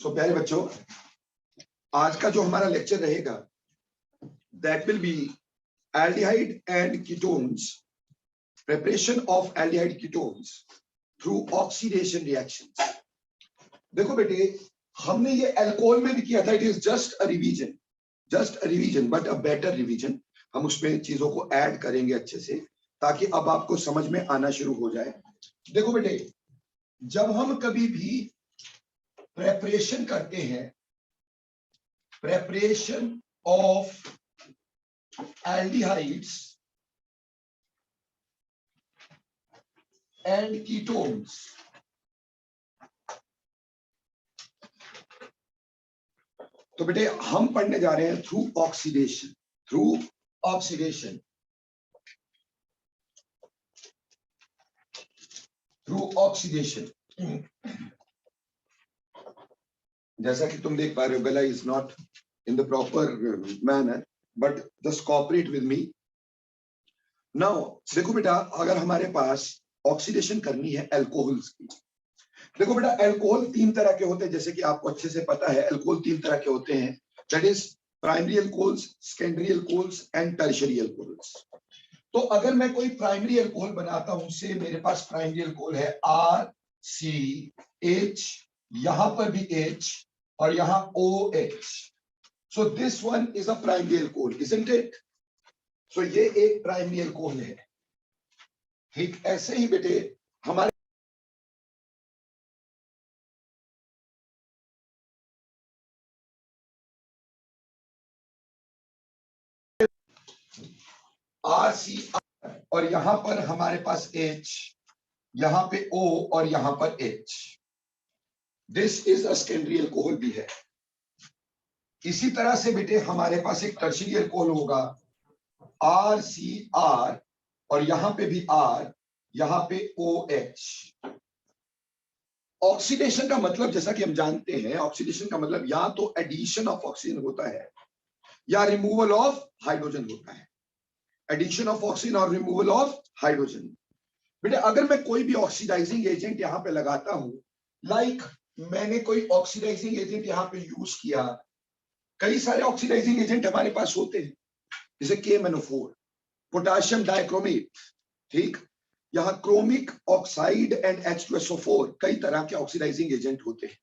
प्यारे बच्चों, आज का जो हमारा लेक्चर रहेगा that will B aldehyde and ketones, preparation of aldehyde ketones through oxidation reactions. देखो बेटे, हमने ये अल्कोहल में भी किया था। It is just a revision but a better revision. हम उसमें चीजों को ऐड करेंगे अच्छे से ताकि अब आपको समझ में आना शुरू हो जाए। देखो बेटे, जब हम कभी भी प्रेपरेशन करते हैं, preparation of aldehydes and ketones, तो बेटे हम पढ़ने जा रहे हैं थ्रू ऑक्सीडेशन। जैसा कि तुम देख पा रहे हो, गला is not in the proper manner, but just cooperate with me now. देखो बेटा, अगर हमारे पास ऑक्सीडेशन करनी है अल्कोहल्स की, देखो बेटा अल्कोहल तीन तरह के होते हैं, जैसे कि आपको अच्छे से पता है। अल्कोहल तीन तरह के होते हैं, that is primary alcohols, secondary alcohols and tertiary alcohols. तो अगर मैं कोई प्राइमरी अल्कोहल बनाता हूं, से मेरे पास प्राइमरी अल्कोहल है RCH, यहां पर भी H और यहां OH, so this one is a primary alcohol, isn't it? So ये एक प्राइमरी अल्कोहल है। ठीक ऐसे ही बेटे हमारे RCR और यहां पर हमारे पास H, यहां पे O और यहां पर H, this is a secondary alcohol भी है। इसी तरह से बेटे हमारे पास एक टर्शियरी अल्कोहल होगा RCR और यहां पे भी R, यहां पे OH। ऑक्सीडेशन का मतलब जैसा कि हम जानते हैं, ऑक्सीडेशन का मतलब या तो एडिशन ऑफ ऑक्सीजन होता है या रिमूवल ऑफ हाइड्रोजन होता है। एडिशन ऑफ ऑक्सीजन और रिमूवल ऑफ हाइड्रोजन। बेटे अगर मैं कोई भी ऑक्सीडाइजिंग एजेंट यहां पे लगाता हूं, लाइक मैंने कोई ऑक्सीडाइजिंग एजेंट यहां पे यूज किया, कई सारे ऑक्सीडाइजिंग एजेंट हमारे पास होते हैं, जैसे KMnO4, पोटाशियम डाइक्रोमेट, ठीक, यहां क्रोमिक ऑक्साइड एंड H2SO4, कई तरह के ऑक्सीडाइजिंग एजेंट होते हैं।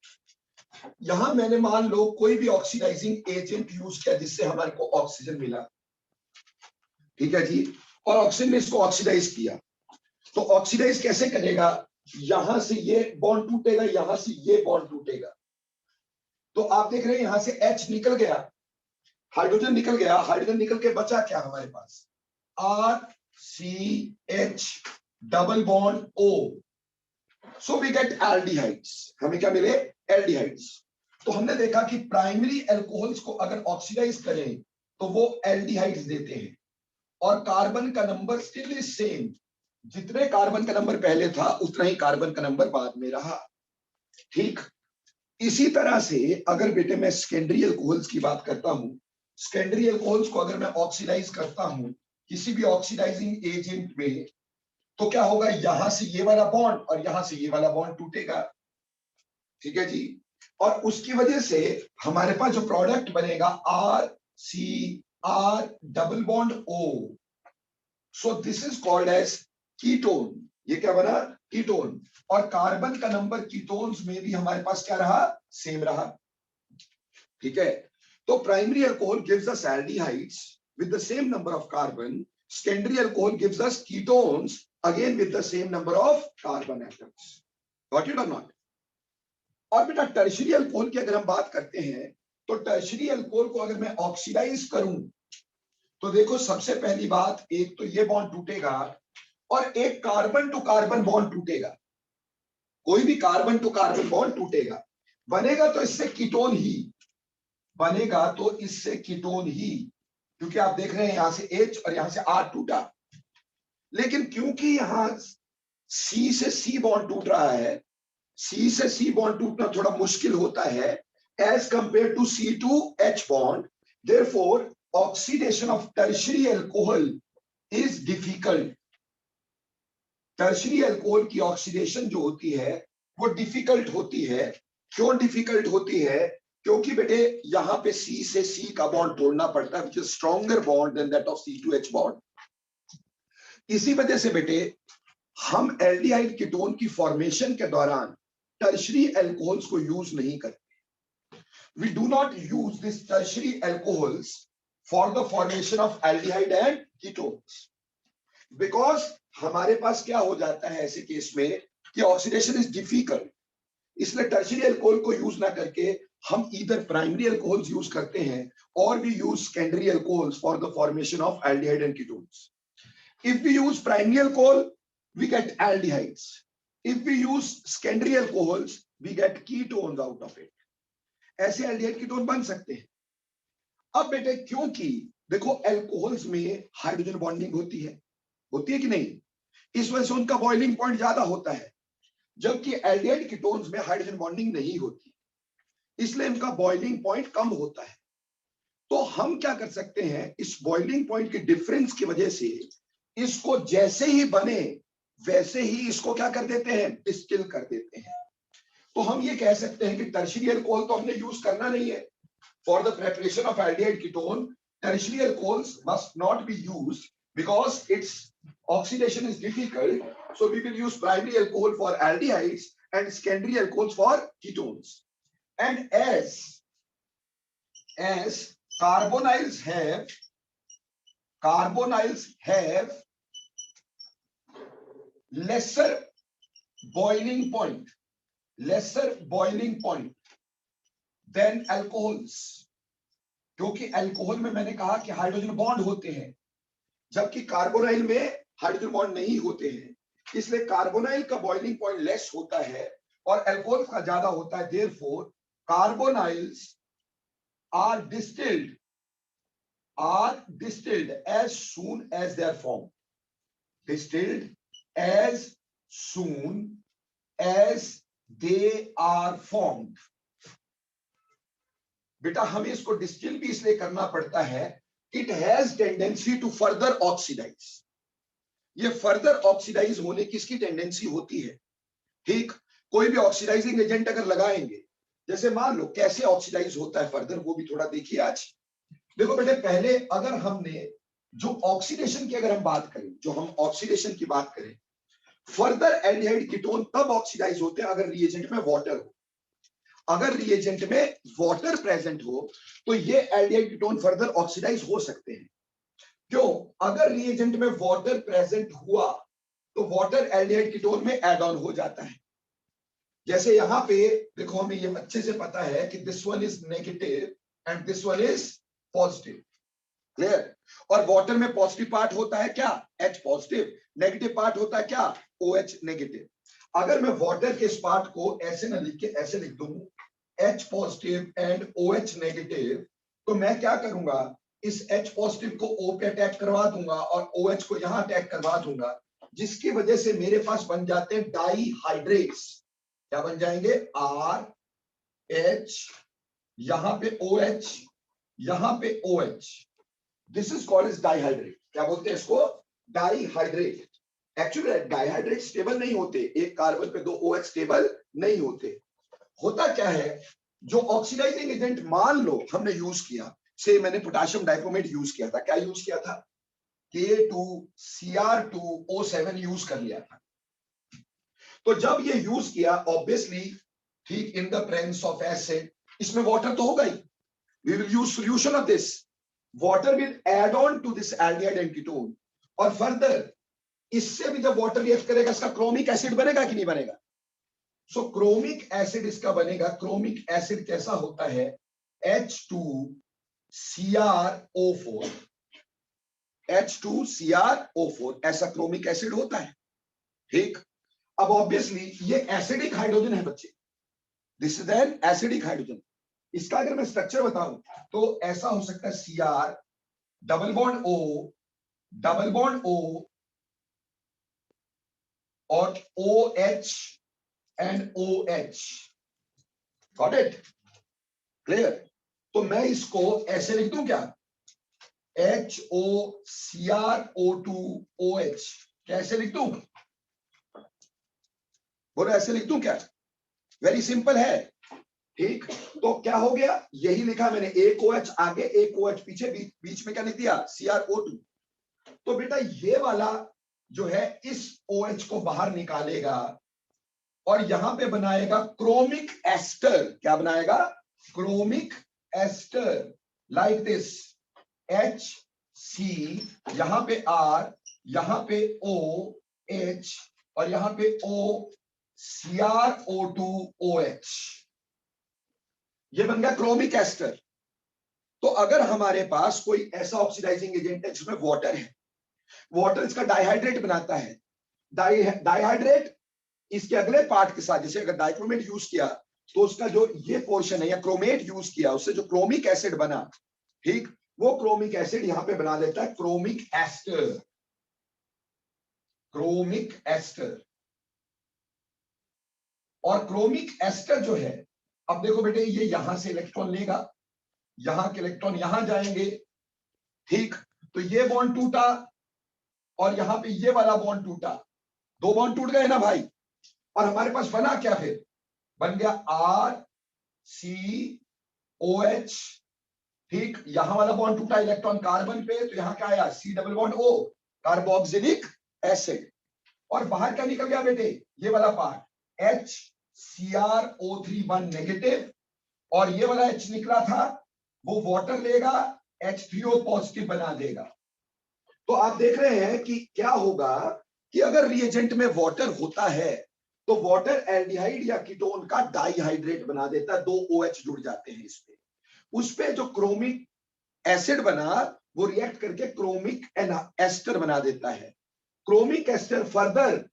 यहां मैंने मान लो कोई भी ऑक्सीडाइजिंग एजेंट यूज किया जिससे हमारे को ऑक्सीजन मिला, ठीक है जी, और ऑक्सीजन ने इसको ऑक्सीडाइज किया। तो ऑक्सीडाइज कैसे करेगा? यहां से ये बॉन्ड टूटेगा, यहां से ये बॉन्ड टूटेगा। तो आप देख रहे हैं यहां से H निकल गया, हाइड्रोजन निकल गया, हाइड्रोजन निकल के बचा क्या हमारे पास? RCH double bond O, so we get aldehydes. हमें क्या मिले? एल्डिहाइड्स। तो हमने देखा कि प्राइमरी अल्कोहल्स को अगर ऑक्सीडाइज करें तो वो एल्डिहाइड्स देते हैं, और कार्बन का नंबर स्टिल इज सेम। जितने कार्बन का नंबर पहले था उतना ही कार्बन का नंबर बाद में रहा। ठीक इसी तरह से अगर बेटे मैं सेकेंडरी अल्कोहल्स की बात करता हूं, सेकेंडरी अल्कोहल्स को अगर मैं ऑक्सीडाइज करता हूं किसी भी ऑक्सीडाइजिंग एजेंट में, तो क्या होगा? यहां से ये वाला बॉन्ड और यहां से ये वाला बॉन्ड टूटेगा, ठीक है जी। और उसकी वजह से हमारे पास जो प्रोडक्ट बनेगा RCR double bond O, so this is called as ketone. ये क्या बना? कीटोन। और कार्बन का नंबर कीटोन्स में भी हमारे पास क्या रहा? सेम रहा, ठीक है। तो primary alcohol gives us aldehydes with the same number of carbon, secondary alcohol gives us ketones again with the same number of carbon atoms. Got it और नॉट? और बेटा टर्शियरी अल्कोहल की अगर हम बात करते हैं, तो टर्शियरी अल्कोहल को अगर मैं ऑक्सीडाइज करूं, तो देखो सबसे पहली बात, एक तो ये बॉन्ड टूटेगा और एक कार्बन टू कार्बन बॉन्ड टूटेगा। कोई भी कार्बन टू कार्बन बॉन्ड टूटेगा, बनेगा तो इससे कीटोन ही बनेगा, तो इससे कीटोन ही, क्योंकि आप देख रहे हैं यहां से H और यहां से R टूटा। लेकिन क्योंकि यहां C से C बॉन्ड टूट रहा है, C से C बॉन्ड टूटना थोड़ा मुश्किल होता है as compare to C to H bond, therefore oxidation of tertiary alcohol is difficult. Tertiary alcohol की ऑक्सीडेशन जो होती है वो डिफिकल्ट होती है। क्यों डिफिकल्ट होती है? क्योंकि बेटे यहां पे C से C का बॉन्ड तोड़ना पड़ता है, which is stronger bond than that of C2H bond. इसी वजह से बेटे हम एल्डिहाइड कीटोन की फॉर्मेशन के दौरान टर्शरी अल्कोहल्स को यूज नहीं करते। We do not use this tertiary alcohols for the formation of aldehyde and ketones, because हमारे पास क्या हो जाता है ऐसे केस में कि ऑक्सीडेशन इज डिफिकल्ट। इसलिए टर्शरी अल्कोहल को यूज ना करके हम इधर प्राइमरी अल्कोहल्स यूज करते हैं और we use secondary alcohols for the formation of aldehyde and ketones. If we use primary alcohol we get aldehydes. If we use secondary alcohols, we get ketones out of it. ऐसे aldehyde ketone बन सकते हैं। अब बेटे क्योंकि देखो alcohols में hydrogen bonding होती है कि नहीं? इस वजह से उनका बॉइलिंग पॉइंट ज्यादा होता है, जबकि एल्डिहाइड कीटोन्स में हाइड्रोजन बॉन्डिंग नहीं होती, इसलिए इनका बॉइलिंग पॉइंट कम होता है। तो हम क्या कर सकते हैं, इस बॉइलिंग पॉइंट के डिफरेंस की वजह से इसको जैसे ही बने वैसे ही इसको क्या कर देते हैं, डिस्टिल कर देते हैं। तो हम ये कह सकते हैं कि टर्शियरी अल्कोहल तो हमने यूज करना नहीं है for the preparation of aldehyde ketone. Tertiary alcohols must not be used because it's oxidation is difficult, so we will use primary alcohol for aldehydes and secondary alcohols for ketones. And as carbonyls have lesser boiling point than alcohols, क्योंकि alcohol में मैंने कहा कि hydrogen bond होते हैं, जबकि carbonyl में hydrogen bond नहीं होते हैं, इसलिए कार्बोनाइल का बॉइलिंग पॉइंट लेस होता है और अल्कोहल का ज्यादा होता है। Therefore carbonyls are distilled as soon as they are formed. Distilled as soon as they are formed. बेटा हमें इसको डिस्टिल भी इसलिए करना पड़ता है, it has tendency to further oxidise. ये फर्दर ऑक्सीडाइज होने की इसकी टेंडेंसी होती है। ठीक, कोई भी ऑक्सीडाइजिंग एजेंट अगर लगाएंगे, जैसे मान लो कैसे ऑक्सीडाइज होता है फर्दर, वो भी थोड़ा देखिए आज। देखो बेटे पहले अगर हमने जो ऑक्सीडेशन की अगर हम बात करें, फर्दर एल्डिहाइड कीटोन तब ऑक्सीडाइज होते हैं अगर रिएजेंट में वाटर हो। अगर रिएजेंट में वाटर प्रेजेंट हो तो ये एल्डिहाइड कीटोन फर्दर ऑक्सीडाइज हो सकते हैं। क्यों? अगर रिएजेंट में वाटर प्रेजेंट हुआ तो वाटर एल्डिहाइड कीटोन में एड ऑन हो जाता है। जैसे यहां पे देखो, हमें ये अच्छे से पता है कि this one is negative and this one is positive. Clear? और वाटर में पॉजिटिव पार्ट होता है क्या, H पॉजिटिव, नेगेटिव पार्ट होता है क्या, OH नेगेटिव। अगर मैं वाटर के इस पार्ट को ऐसे ना लिख के ऐसे लिख दूं H positive and OH negative, तो मैं क्या करूंगा, इस H पॉजिटिव को O पे अटैच करवा दूंगा और OH को यहां अटैच करवा दूंगा, जिसकी वजह से मेरे पास बन जाते हैं डाईहाइड्रेट्स। क्या बन जाएंगे, RH, यहां पे OH, यहां पे OH। This is called as dihydrate. क्या बोलते हैं इसको, डाईहाइड्रेट। एक्चुअली डाईहाइड्रेट स्टेबल नहीं होते, एक कार्बन पे 2 OH स्टेबल नहीं होते। होता क्या है, जो ऑक्सीडाइजिंग एजेंट मान लो हमने यूज किया, से मैंने पोटेशियम डाइक्रोमेट यूज किया था, क्या यूज किया था, K2Cr2O7 यूज कर लिया था। तो जब ये यूज किया ऑब्वियसली, ठीक, in the presence of acid, इसमें वाटर तो होगा ही, we will use solution of this, water will add on to this aldehyde and ketone, और फर्दर इससे भी जब वाटर रिएक्ट करेगा इसका क्रोमिक एसिड बनेगा कि नहीं बनेगा। सो क्रोमिक एसिड इसका बनेगा। क्रोमिक एसिड कैसा होता है, H2Cr O4, H2Cr O4 ऐसा क्रोमिक एसिड होता है। ठीक, अब ऑब्वियसली ये एसिडिक हाइड्रोजन है बच्चे, this is an acidic hydrogen. इसका अगर मैं स्ट्रक्चर बताऊं तो ऐसा हो सकता है Cr डबल बॉन्ड O और OH and OH। Got it? Clear? तो मैं इसको ऐसे लिख दूं क्या, HOCrO2OH, कैसे लिख दूं, बोलो ऐसे लिख दूं क्या? वेरी सिंपल है, ठीक। तो क्या हो गया, यही लिखा मैंने, एक OH आगे एक OH पीछे, बीच में क्या लिख दिया, CrO2। तो बेटा ये वाला जो है इस OH को बाहर निकालेगा और यहां पे बनाएगा क्रोमिक एस्टर। क्या बनाएगा? Chromic ester, like this, HC, यहां पे R, यहां पे OH और यहां पे O, CrO2OH। ये बन गया क्रोमिक एस्टर। तो अगर हमारे पास कोई ऐसा ऑक्सीडाइजिंग एजेंट है जिसमें वाटर है, वाटर इसका डाइहाइड्रेट बनाता है, डाइहाइड्रेट इसके अगले पार्ट के साथ, जैसे अगर डाइक्रोमेट यूज किया तो उसका जो ये पोर्शन है, या क्रोमेट यूज किया उससे जो क्रोमिक एसिड बना, ठीक, वो क्रोमिक एसिड यहां पे बना देता है क्रोमिक एस्टर। क्रोमिक एस्टर, और क्रोमिक एस्टर जो है, अब देखो बेटे ये यहां से इलेक्ट्रॉन लेगा, यहां के इलेक्ट्रॉन यहां जाएंगे, ठीक। तो ये बॉन्ड टूटा और यहां पे ये वाला बॉन्ड टूटा, दो बॉन्ड टूट गए ना भाई। और हमारे पास बना क्या फिर? बन गया RCOH, ठीक। यहां वाला बॉन्ड टूटा इलेक्ट्रॉन कार्बन पे, तो यहां क्या आया, C double bond O, carboxylic acid. और बाहर क्या निकल गया बेटे, ये वाला पार्ट, HCrO3 नेगेटिव, और ये वाला H निकला था वो वाटर लेगा, H3O पॉजिटिव बना देगा। तो आप देख रहे हैं कि क्या होगा कि अगर रिएजेंट में वाटर होता है तो वाटर एल्डिहाइड या कीटोन का डाइहाइड्रेट बना देता है, दो OH जुड़ जाते हैं इस पे। उस पे जो क्रोमिक एसिड बना वो रिएक्ट करके क्रोमिक एस्टर बना देता है। क्रोमिक एस्टर फर्दर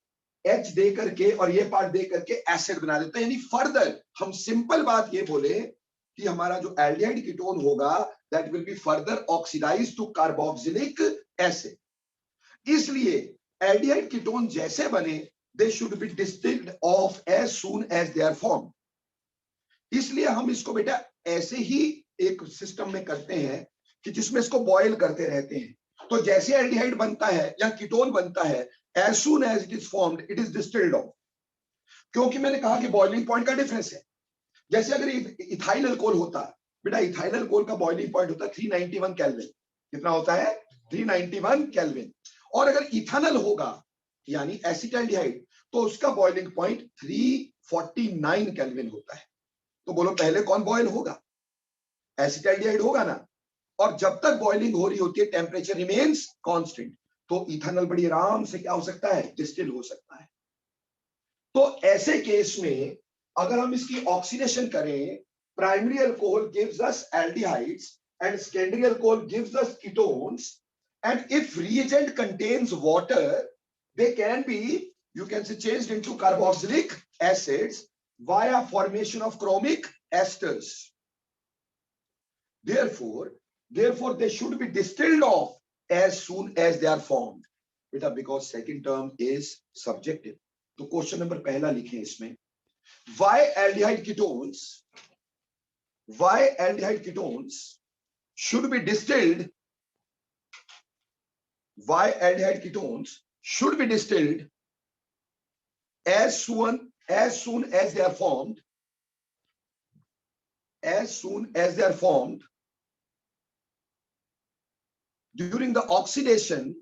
H दे करके और ये पार्ट दे करके एसिड बना देता है। यानी फर्दर हम सिंपल बात ये बोले कि हमारा जो एल्डिहाइड कीटोन होगा that will be further oxidise to carboxylic acid. इसलिए एल्डिहाइड कीटोन जैसे बने they should be distilled off as soon as they are form. इसलिए हम इसको बेटा ऐसे ही एक सिस्टम में करते हैं कि जिसमें इसको बॉयल करते रहते हैं। तो जैसे एल्डिहाइड बनता है या कीटोन बनता है, as soon as it is formed it is distilled off। क्योंकि मैंने कहा कि बॉइलिंग पॉइंट का डिफरेंस है। जैसे अगर इथाइल अल्कोहल होता बेटा, इथाइल अल्कोहल का बॉइलिंग पॉइंट होता है 391 केल्विन। कितना होता है? 391 केल्विन। और अगर इथानल होगा यानी एसिटाल्डिहाइड, तो उसका बॉइलिंग पॉइंट 349 केल्विन होता है। तो बोलो पहले कौन बॉयल होगा? एसिटाल्डिहाइड होगा ना। और जब तक बॉइलिंग हो रही होती है टेम्परेचर रिमेन्स कांस्टेंट, तो इथानल बड़ी आराम से क्या हो सकता है? डिस्टिल हो सकता है। तो ऐसे केस में अगर हम इसकी ऑक्सीडेशन करें, primary alcohol gives us aldehydes and secondary alcohol gives us ketones, and if reagent contains water they can be, you can say, changed into carboxylic acids via formation of chromic esters. Therefore they should be distilled off as soon as they are formed, beta, because second term is subjective. तो question number पहला लिखें इसमें, why aldehyde ketones should be distilled, why aldehyde ketones should be distilled as soon as they are formed, as soon as they are formed during the oxidation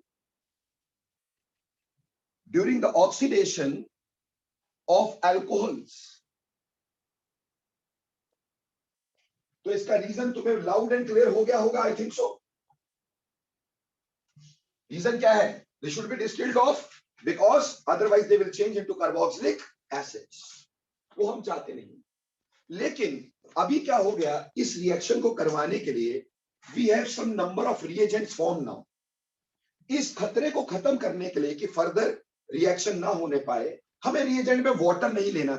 of alcohols। तो इसका reason तुम्हें loud and clear हो गया होगा, I think so. Reason क्या है? दे should be distilled of because otherwise they will change into carboxylic acids. वो हम चाहते नहीं। लेकिन अभी क्या हो गया, इस रिएक्शन को करवाने के लिए we have some number of reagents form now. इस खतरे को खत्म करने के लिए कि फर्दर रिएक्शन ना होने पाए, हमें रिएजेंट में वाटर नहीं लेना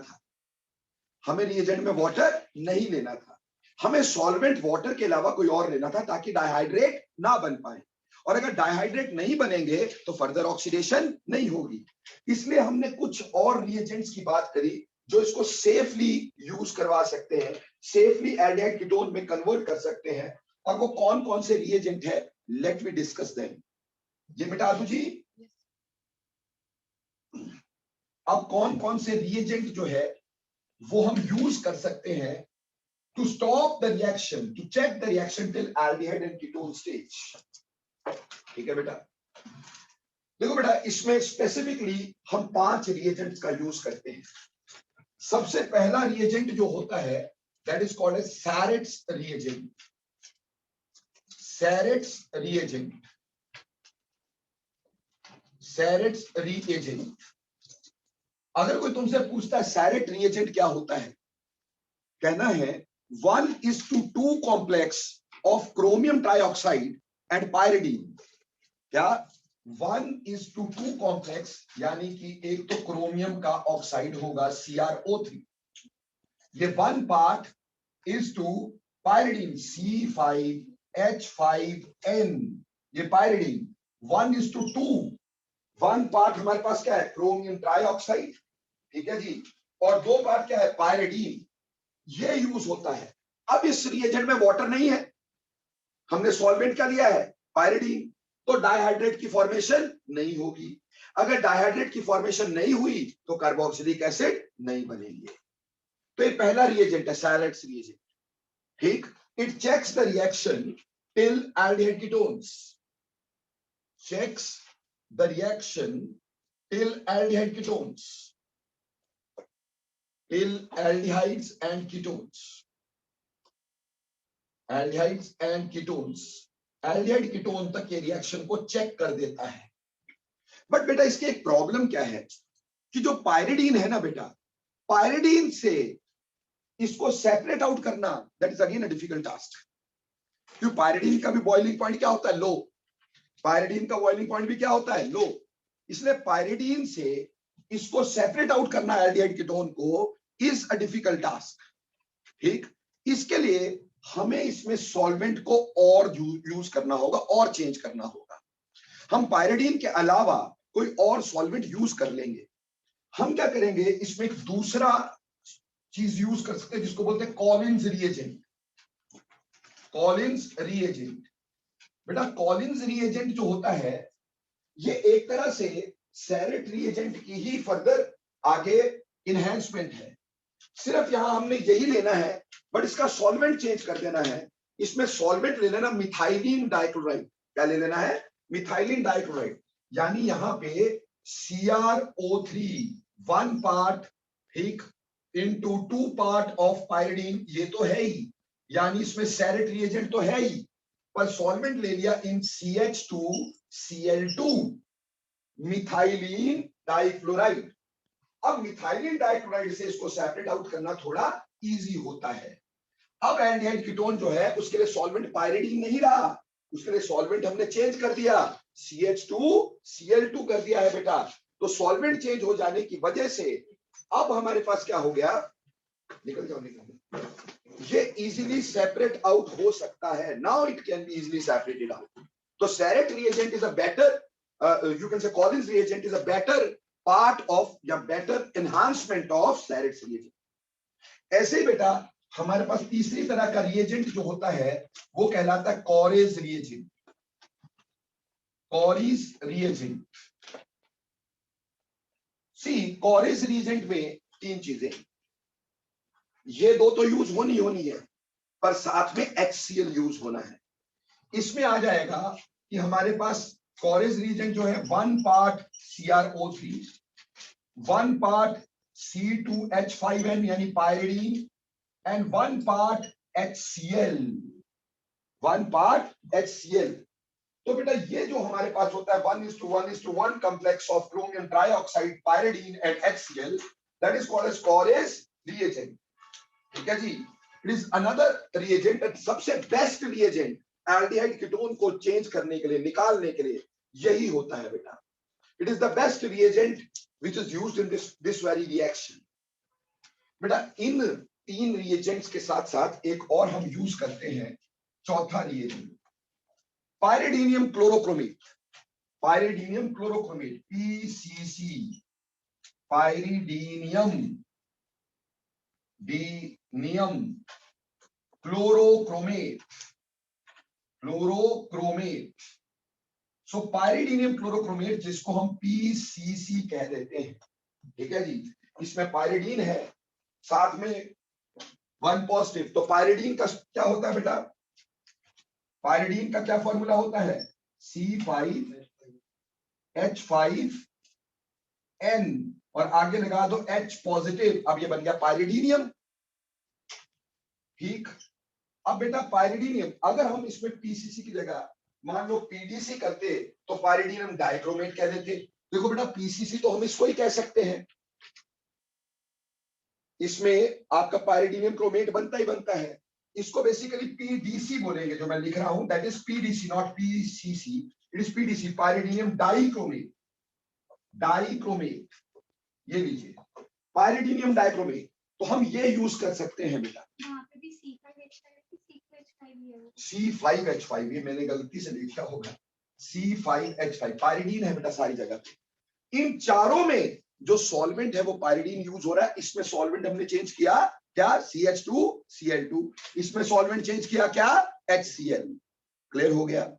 था, हमें सॉल्वेंट वाटर के अलावा कोई और लेना था ताकि डाइहाइड्रेट ना बन पाए। और अगर डाइहाइड्रेट नहीं बनेंगे तो फर्दर ऑक्सीडेशन नहीं होगी। इसलिए हमने कुछ और रिएजेंट्स की बात करी जो इसको सेफली यूज करवा सकते हैं, सेफली एल्डिहाइड कीटोन में कन्वर्ट कर सकते हैं। और वो कौन कौन से रिएजेंट है, लेट वी डिस्कस देम। ये मिटा दूं जी? अब कौन कौन से रिएजेंट जो है वो हम यूज कर सकते हैं to stop the reaction, to check the reaction till aldehyde and ketone stage. ठीक है बेटा, देखो बेटा इसमें स्पेसिफिकली हम 5 रिएजेंट्स का यूज करते हैं। सबसे पहला रिएजेंट जो होता है that is called as Sarett's reagent. Sarett's reagent, Sarett's reagent. अगर कोई तुमसे पूछता है सैरेट रिएजेंट क्या होता है, कहना है 1:2 complex of chromium trioxide and pyridine. क्या 1:2 कॉम्प्लेक्स, यानी कि एक तो क्रोमियम का ऑक्साइड होगा CrO3, ये 1 part is to pyridine C5H5N, ये पायरिडीन 1:2। 1 पार्ट हमारे पास क्या है, क्रोमियम ट्राइऑक्साइड, ठीक है जी, और 2 पार्ट क्या है, पायरिडीन। ये यूज होता है। अब इस रिएजेंट में वाटर नहीं है, हमने सॉल्वेंट क्या लिया है, पायरिडीन, तो डाइहाइड्रेट की फॉर्मेशन नहीं होगी। अगर डाइहाइड्रेट की फॉर्मेशन नहीं हुई तो कार्बोक्सिलिक एसिड नहीं बनेंगे। तो ये पहला रिएजेंट है सैरेट्स रिएजेंट। ठीक, it checks the reaction till aldehyde ketones, checks the reaction till aldehyde ketones, till aldehydes and ketones, aldehydes and ketones, aldehyde ketone तक ये रिएक्शन को चेक कर देता है। बट बेटा इसकी एक प्रॉब्लम क्या है कि जो पायरिडीन है ना बेटा, पायरिडीन से इसको सेपरेट आउट करना that is again a difficult task. क्यों, पायरिडीन का भी बॉइलिंग पॉइंट क्या होता है, लो। पायरिडीन का बॉइलिंग पॉइंट भी क्या होता है, लो। इसलिए पायरिडीन से इसको सेपरेट आउट करना एल्डिहाइड कीटोन को इज अ डिफिकल्ट टास्क। ठीक, इसके लिए हमें इसमें सॉल्वेंट को और यूज करना होगा और चेंज करना होगा। हम पायरिडीन के अलावा कोई और सॉल्वेंट यूज कर लेंगे। हम क्या करेंगे, इसमें एक दूसरा चीज यूज कर सकते हैं जिसको बोलते हैं कॉलिन्स रिएजेंट। कॉलिन्स रिएजेंट, बेटा कॉलिन्स रिएजेंट जो होता है ये एक तरह से सैरेट रिएजेंट की ही फर्दर आगे इनहेंसमेंट है। सिर्फ यहां हमने यही लेना है, बट इसका सॉल्वेंट चेंज कर देना है। इसमें सॉल्वेंट ले लेना मिथाइलिन डाइक्लोराइड। क्या ले लेना है, मिथाइलिन डाइक्लोराइड। यानी यहां पे CrO3 1 पार्ट, ठीक, इनटू 2 पार्ट ऑफ पायरिडीन, ये तो है ही, यानी इसमें सैरेट रिएजेंट तो है ही, पर सॉल्वेंट ले लिया इन CH2Cl2, मिथाइलिन डाइक्लोराइड। अब मिथाइलिन डाइक्लोराइड से इसको सेपरेट आउट करना थोड़ा इजी होता है। अब एल्डिहाइड कीटोन जो है उसके लिए सॉल्वेंट पायरिडीन नहीं रहा, उसके लिए सॉल्वेंट हमने चेंज कर दिया, CH2Cl2 कर दिया है बेटा। तो सॉल्वेंट चेंज हो जाने की वजह से अब हमारे पास क्या हो गया, निकल जाओ निकल जाओ, ये इजीली सेपरेट आउट हो सकता है। Now it can be easily separated out. तो Sarett reagent is a better, you can say Collins reagent is a better part of या better enhancement of Saric reagent। ऐसे ही बेटा हमारे पास तीसरी तरह का रिएजेंट जो होता है वो कहलाता है कॉरेज रिएजेंट। कॉरेज रिएजेंट, सी कॉरेज रिएजेंट में 3 चीजें, ये 2 तो यूज होनी है, पर साथ में HCl यूज होना है। इसमें आ जाएगा कि हमारे पास कॉरेज रिएजेंट जो है 1 पार्ट CrO3, 1 पार्ट C2H5N यानी pyridine, and 1 part HCl, 1 part HCl। तो बेटा ये जो हमारे पास होता है 1:1:1 complex of chromium trioxide, pyridine and HCl, that is called as Corres reagent। ठीक है जी, इट इज अनदर रिएजेंट, सबसे बेस्ट रिएजेंट एल्डिहाइड कीटोन को चेंज करने के लिए, निकालने के लिए यही होता है बेटा। It is the best reagent which is used in this very reaction. बेटा इन 3 रिएजेंट्स के साथ साथ एक और हम यूज करते हैं, चौथा reagent, pyridinium chlorochromate. Pyridinium chlorochromate PCC, pyridinium chlorochromate, chlorochromate. So pyridinium chlorochromate जिसको हम PCC कह देते हैं, ठीक है जी। इसमें पायरिडीन है, साथ में 1 पॉजिटिव। तो पायरिडीन का क्या होता है बेटा, पायरिडीन का क्या फॉर्मूला होता है, C5H5N और आगे लगा दो H पॉजिटिव। अब ये बन गया पायरिडीनियम। ठीक, अब बेटा पायरिडीनियम, अगर हम इसमें पीसीसी की जगह मान लो पीडीसी करते तो पायरिडीनियम डाइक्रोमेट कह देते। देखो बेटा पीसीसी तो हम इसको ही कह सकते हैं, इसमें आपका पायरिडीनियम क्रोमेट बनता ही बनता है। इसको बेसिकली पीडीसी बोलेंगे, जो मैं लिख रहा हूं that is PDC not PCC, it is PDC, pyridinium dichromate. Dichromate ये लीजिए, पायरिडीनियम डाइक्रोमेट। तो हम ये यूज कर सकते हैं बेटा। C5H5, ये मैंने गलती से लिखा होगा, C5H5 पायरिडीन है बेटा सारी जगह पे। इन चारों में जो सॉल्वेंट है वो पायरिडीन यूज हो रहा है। इसमें सॉल्वेंट हमने चेंज किया क्या, CH2Cl2। इसमें सॉल्वेंट चेंज किया क्या, HCl। क्लियर हो गया।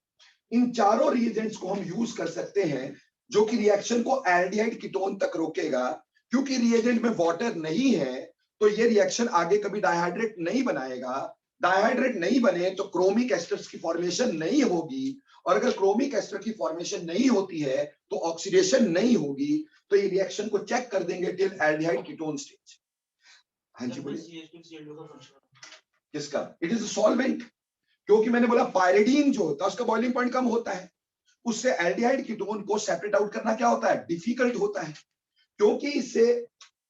इन चारों रिएजेंट्स को हम यूज कर सकते हैं, जो कि रिएक्शन को एल्डिहाइड कीटोन तक रोकेगा। क्योंकि रिएजेंट में वाटर नहीं है तो ये रिएक्शन आगे कभी डाइहाइड्रेट नहीं बनाएगा। डाइहाइड्रेट नहीं बने तो क्रोमिक एस्टर्स की फॉर्मेशन नहीं होगी, और अगर क्रोमिक एस्टर की फॉर्मेशन नहीं होती है तो ऑक्सीडेशन नहीं होगी। तो ये रिएक्शन को चेक कर देंगे टिल एल्डिहाइड कीटोन स्टेज। हाँ जी बोलिए। किसका, इट इज सॉल्वेंट। क्योंकि मैंने बोला पायरिडीन जो होता है उसका बॉइलिंग पॉइंट कम होता है, उससे एल्डिहाइड कीटोन को सेपरेट आउट करना क्या होता है, डिफिकल्ट होता है। क्योंकि इससे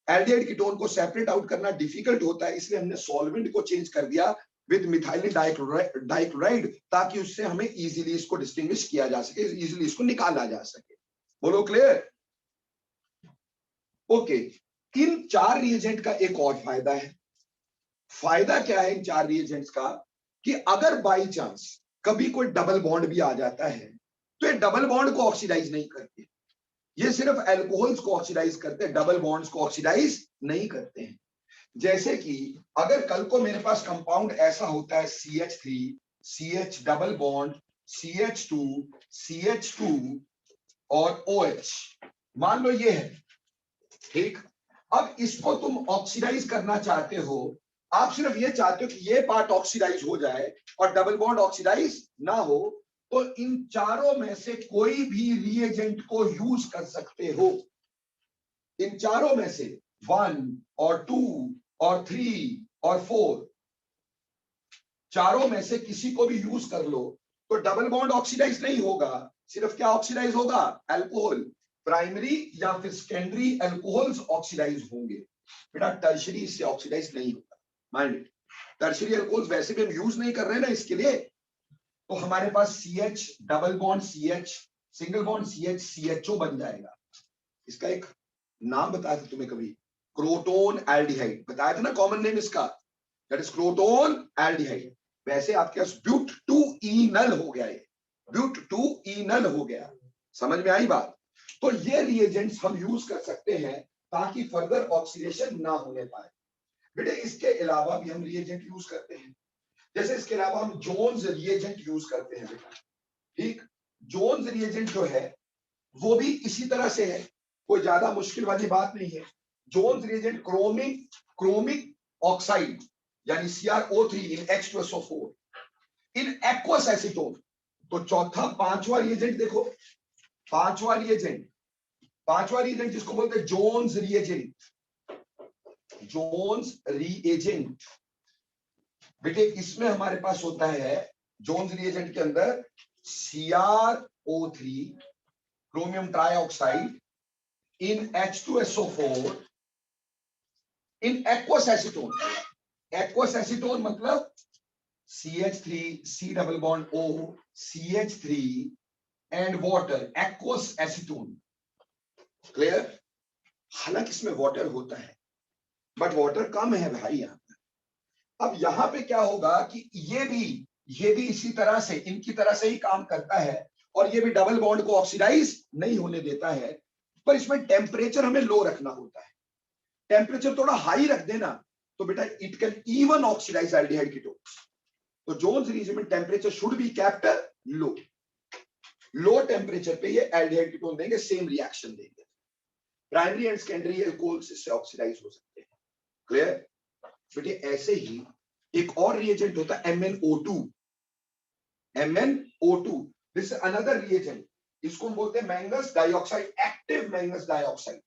एल्डिहाइड कीटोन को सेपरेट आउट करना डिफिकल्ट होता है, इसलिए हमने सॉल्वेंट को चेंज कर दिया विद मिथाइलिन डाइक्लोराइड, ताकि उससे हमें इजीली इसको डिस्टिंग्विश किया जा सके, इजीली इसको निकाला जा सके। बोलो क्लियर। ओके, इन चार रिएजेंट का एक और फायदा है। फायदा क्या है इन चार रिएजेंट्स का, कि अगर बाई चांस कभी कोई डबल बॉन्ड भी आ जाता है तो ये डबल बॉन्ड को ऑक्सीडाइज नहीं करते, ये सिर्फ एल्कोहल्स को ऑक्सीडाइज करते हैं, डबल बॉन्ड्स को ऑक्सीडाइज नहीं करते हैं। जैसे कि अगर कल को मेरे पास कंपाउंड ऐसा होता है CH3 CH double bond CH2 CH2 और OH, मान लो ये है, ठीक। अब इसको तुम ऑक्सीडाइज करना चाहते हो, आप सिर्फ ये चाहते हो कि ये पार्ट ऑक्सीडाइज हो जाए और डबल बॉन्ड ऑक्सीडाइज ना हो, तो इन चारों में से कोई भी रिएजेंट को यूज कर सकते हो। इन चारों में से 1 और 2 और 3 और 4, चारों में से किसी को भी यूज कर लो तो डबल बॉन्ड ऑक्सीडाइज नहीं होगा, सिर्फ क्या ऑक्सीडाइज होगा, अल्कोहल। प्राइमरी या फिर सेकेंडरी अल्कोहल्स ऑक्सीडाइज होंगे बेटा, टर्शरी इससे ऑक्सीडाइज नहीं होगा। माइंड, टर्शरी अल्कोहल्स वैसे भी हम यूज नहीं कर रहे हैं ना इसके लिए, तो हमारे पास CH double bond CH single bond CH CHO बन जाएगा। इसका एक नाम बताया था तुम्हें कभी, क्रोटोन एल्डिहाइड बताया था ना, कॉमन नेम इसका, दैट इज क्रोटोन एल्डिहाइड। वैसे आपके पास ब्यूट 2 इनल हो गया, ये ब्यूट 2 इनल हो गया। समझ में आई बात। तो ये रिएजेंट्स हम यूज कर सकते हैं ताकि फर्दर ऑक्सीडेशन ना होने पाए। बेटे इसके अलावा भी हम रिएजेंट यूज करते हैं, जैसे इसके अलावा हम जोन्स रिएजेंट यूज करते हैं बेटा। ठीक, जोन्स रिएजेंट जो है वो भी इसी तरह से है, कोई ज्यादा मुश्किल वाली बात नहीं है। जोन्स रिएजेंट क्रोमिक ऑक्साइड यानी CrO3 in H2SO4 in aqueous acetone. तो चौथा पांचवा रिएजेंट देखो, पांचवा रिएजेंट जिसको बोलते हैं जोन्स रिएजेंट, जोन्स रिएजेंट। बेटे इसमें हमारे पास होता है जोन्स रिएजेंट के अंदर CrO3 chromium trioxide in H2SO4 in aqueous acetone. Aqueous acetone मतलब CH3 C double bond O CH3 and water, aqueous acetone. Clear. हालांकि इसमें वाटर होता है बट वाटर कम है भाई यहाँ पर। अब यहाँ पे क्या होगा कि ये भी इसी तरह से, इनकी तरह से ही काम करता है, और ये भी डबल बॉन्ड को ऑक्सीडाइज नहीं होने देता है, पर इसमें टेम्परेचर हमें लो रखना होता है। टेम्परेचर थोड़ा हाई रख देना तो बेटा it can even oxidise aldehyde ketones. तो जोन्स रिएजेंट में temperature should be kept low temperature पे ये एल्डिहाइड कीटोन देंगे, सेम रिएक्शन देंगे। प्राइमरी एंड सेकेंडरी एल्कोहल्स इससे ऑक्सीडाइज हो सकते हैं। क्लियर बेटे? ऐसे ही एक और रिएजेंट होता है MnO2। MnO2 this is another reagent, इसको हम बोलते हैं manganese dioxide, active manganese dioxide,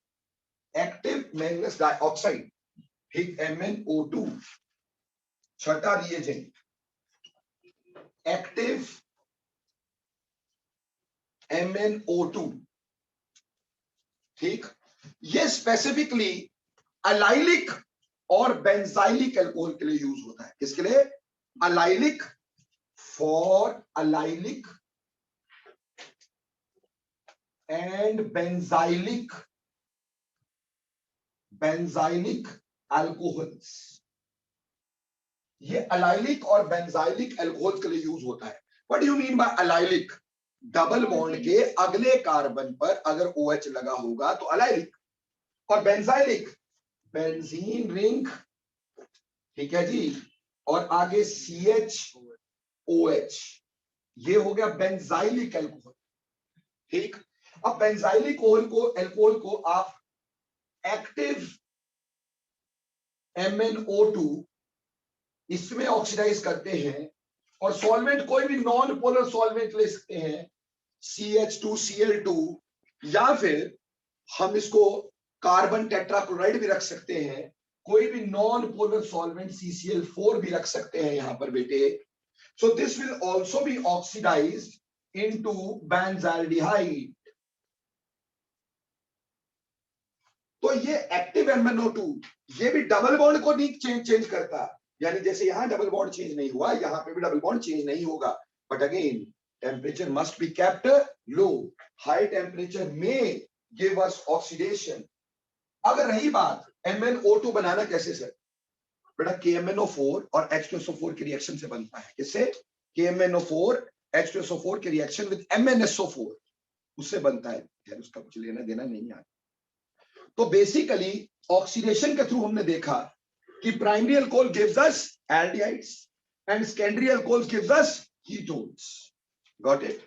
active manganese dioxide, ठीक, MnO2। छठा रिएजेंट एक्टिव MnO2, ठीक। ये स्पेसिफिकली अलाइलिक और बेंजाइलिक अल्कोहल के लिए यूज होता है। किसके लिए? Allylic, for allylic and benzylic, benzylic alcohols. ये अलाइलिक और बेंजाइलिक अल्कोहल के लिए यूज होता है। What do you mean by allylic? Double bond के अगले कार्बन पर अगर OH लगा होगा तो अलाइलिक, और बेंजाइलिक बेंजीन रिंग, ठीक है जी, और आगे CHOH, ये हो गया बेंजाइलिक अल्कोहल, ठीक। अब बेंजाइलिक अल्कोहल को आप एक्टिव MnO2 इसमें ऑक्सीडाइज करते हैं, और सॉल्वेंट कोई भी नॉन पोलर सॉल्वेंट ले सकते हैं, CH2Cl2, या फिर हम इसको कार्बन टेट्राक्लोराइड भी रख सकते हैं, कोई भी नॉन पोलर सॉल्वेंट CCl4 भी रख सकते हैं यहां पर बेटे। So this will also be oxidised into benzaldehyde. तो ये एक्टिव MnO2 ये भी डबल बॉन्ड को नहीं चेंज करता, यानी जैसे यहां डबल बॉन्ड चेंज नहीं हुआ, यहां पे भी डबल बॉन्ड चेंज नहीं होगा, but again temperature must be kept low. High temperature में गिव अस ऑक्सीडेशन। अगर रही बात MnO2 बनाना कैसे सर, बेटा KMnO4 और H2SO4 के रिएक्शन से बनता है। किससे? KMnO4 H2SO4 के रिएक्शन विद MnSO4 उससे बनता है, यार उसका कुछ लेना देना नहीं है। तो बेसिकली ऑक्सीडेशन के थ्रू हमने देखा कि primary alcohol gives us aldehydes and secondary alcohol gives us ketones. Got it?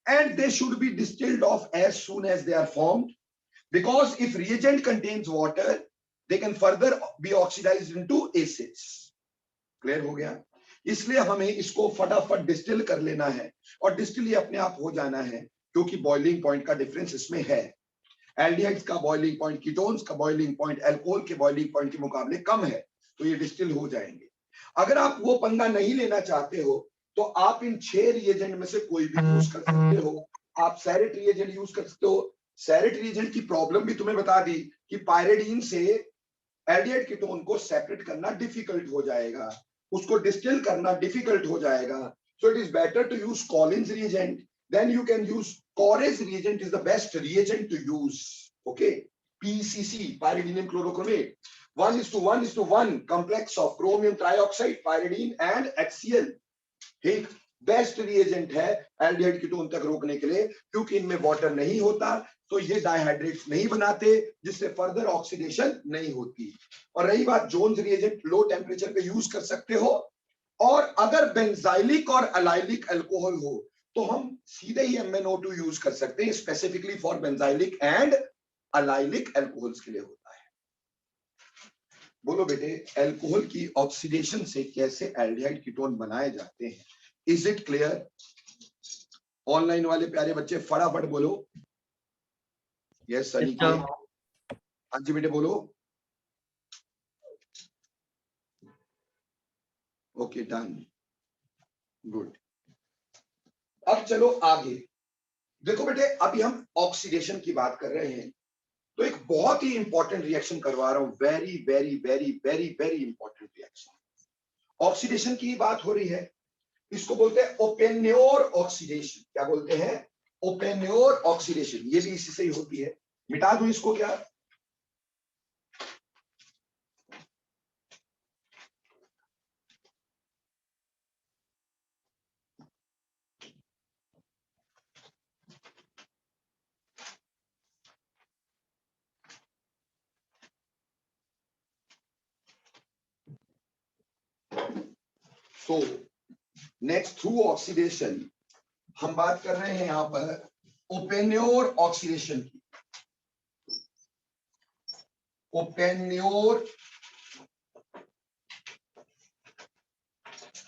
And they should be distilled off as soon as they are formed, because if reagent contains water they can further be oxidized into acids। Clear हो गया? इसलिए हमें इसको फटाफट distil कर लेना है, और डिस्टिल ये अपने आप हो जाना है क्योंकि बॉइलिंग पॉइंट का डिफरेंस इसमें है। एल्डिहाइड्स का बॉइलिंग पॉइंट कीटोन्स का बॉइलिंग पॉइंट अल्कोहल के बॉइलिंग पॉइंट के मुकाबले कम है, तो ये डिस्टिल हो जाएंगे। अगर आप वो पंगा नहीं लेना चाहते हो तो आप इन 6 रिएजेंट में से कोई भी यूज कर सकते हो। आप सैरेट रिएजेंट यूज कर सकते हो। सैरेट रिएजेंट की प्रॉब्लम भी तुम्हें बता दी कि पायरिडीन से एल्डिहाइड कीटोन को सेपरेट करना डिफिकल्ट हो जाएगा, उसको डिस्टिल करना डिफिकल्ट हो जाएगा। So it is better to use Collins reagent, then you can use Corres reagent is the best reagent to use. Okay, PCC, pyridinium chlorochromate, 1:1:1 complex of chromium trioxide, pyridine and HCl। ठीक, best reagent है aldehyde ketone तक रोकने के लिए, क्योंकि इनमें water नहीं होता तो ये डाइहाइड्रेट्स नहीं बनाते, जिससे फर्दर ऑक्सीडेशन नहीं होती। और रही बात जोन्स रिएजेंट, लो टेम्परेचर पे यूज कर सकते हो, और अगर बेंजाइलिक और अलाइलिक अल्कोहल हो तो हम सीधे ही MnO2 यूज कर सकते हैं, specifically for benzylic and allylic alcohols के लिए होता है। बोलो बेटे, अल्कोहल की ऑक्सीडेशन से कैसे एल्डिहाइड कीटोन बनाए जाते हैं? Is it clear? ऑनलाइन वाले प्यारे बच्चे फटाफट बोलो। यस सनी के, हाँ जी बेटे बोलो। Okay done, good. अब चलो आगे देखो बेटे, अभी हम ऑक्सीडेशन की बात कर रहे हैं, तो एक बहुत ही इंपॉर्टेंट रिएक्शन करवा रहा हूं, very very very very very important reaction. Oxidation की बात हो रही है, इसको बोलते हैं ओपेन्योर ऑक्सीडेशन। क्या बोलते हैं? ओपेन्योर ऑक्सीडेशन। ये भी इसी से ही होती है। मिटा दूं इसको क्या? सो नेक्स्ट, थ्रू ऑक्सीडेशन हम बात कर रहे हैं यहां पर ओपेन्योर ऑक्सीडेशन की। ओपेन्योर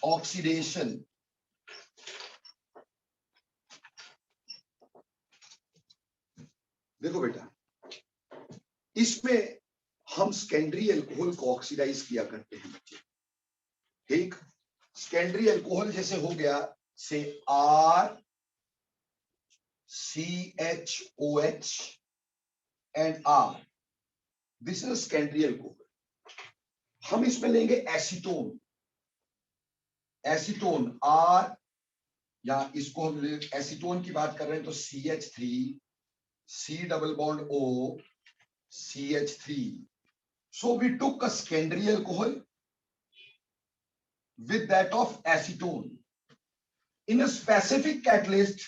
ऑक्सीडेशन। देखो बेटा, इसमें हम सेकेंडरी अल्कोहल को ऑक्सीडाइज किया करते हैं बच्चे, ठीक। सेकेंडरी अल्कोहल जैसे हो गया से RCHOH and R, this is secondary alcohol. हम इसमें लेंगे एसीटोन, एसीटोन R, या इसको हम एसीटोन की बात कर रहे हैं तो CH3, C double bond O, CH3. So we took a secondary alcohol with that of acetone. In a specific catalyst,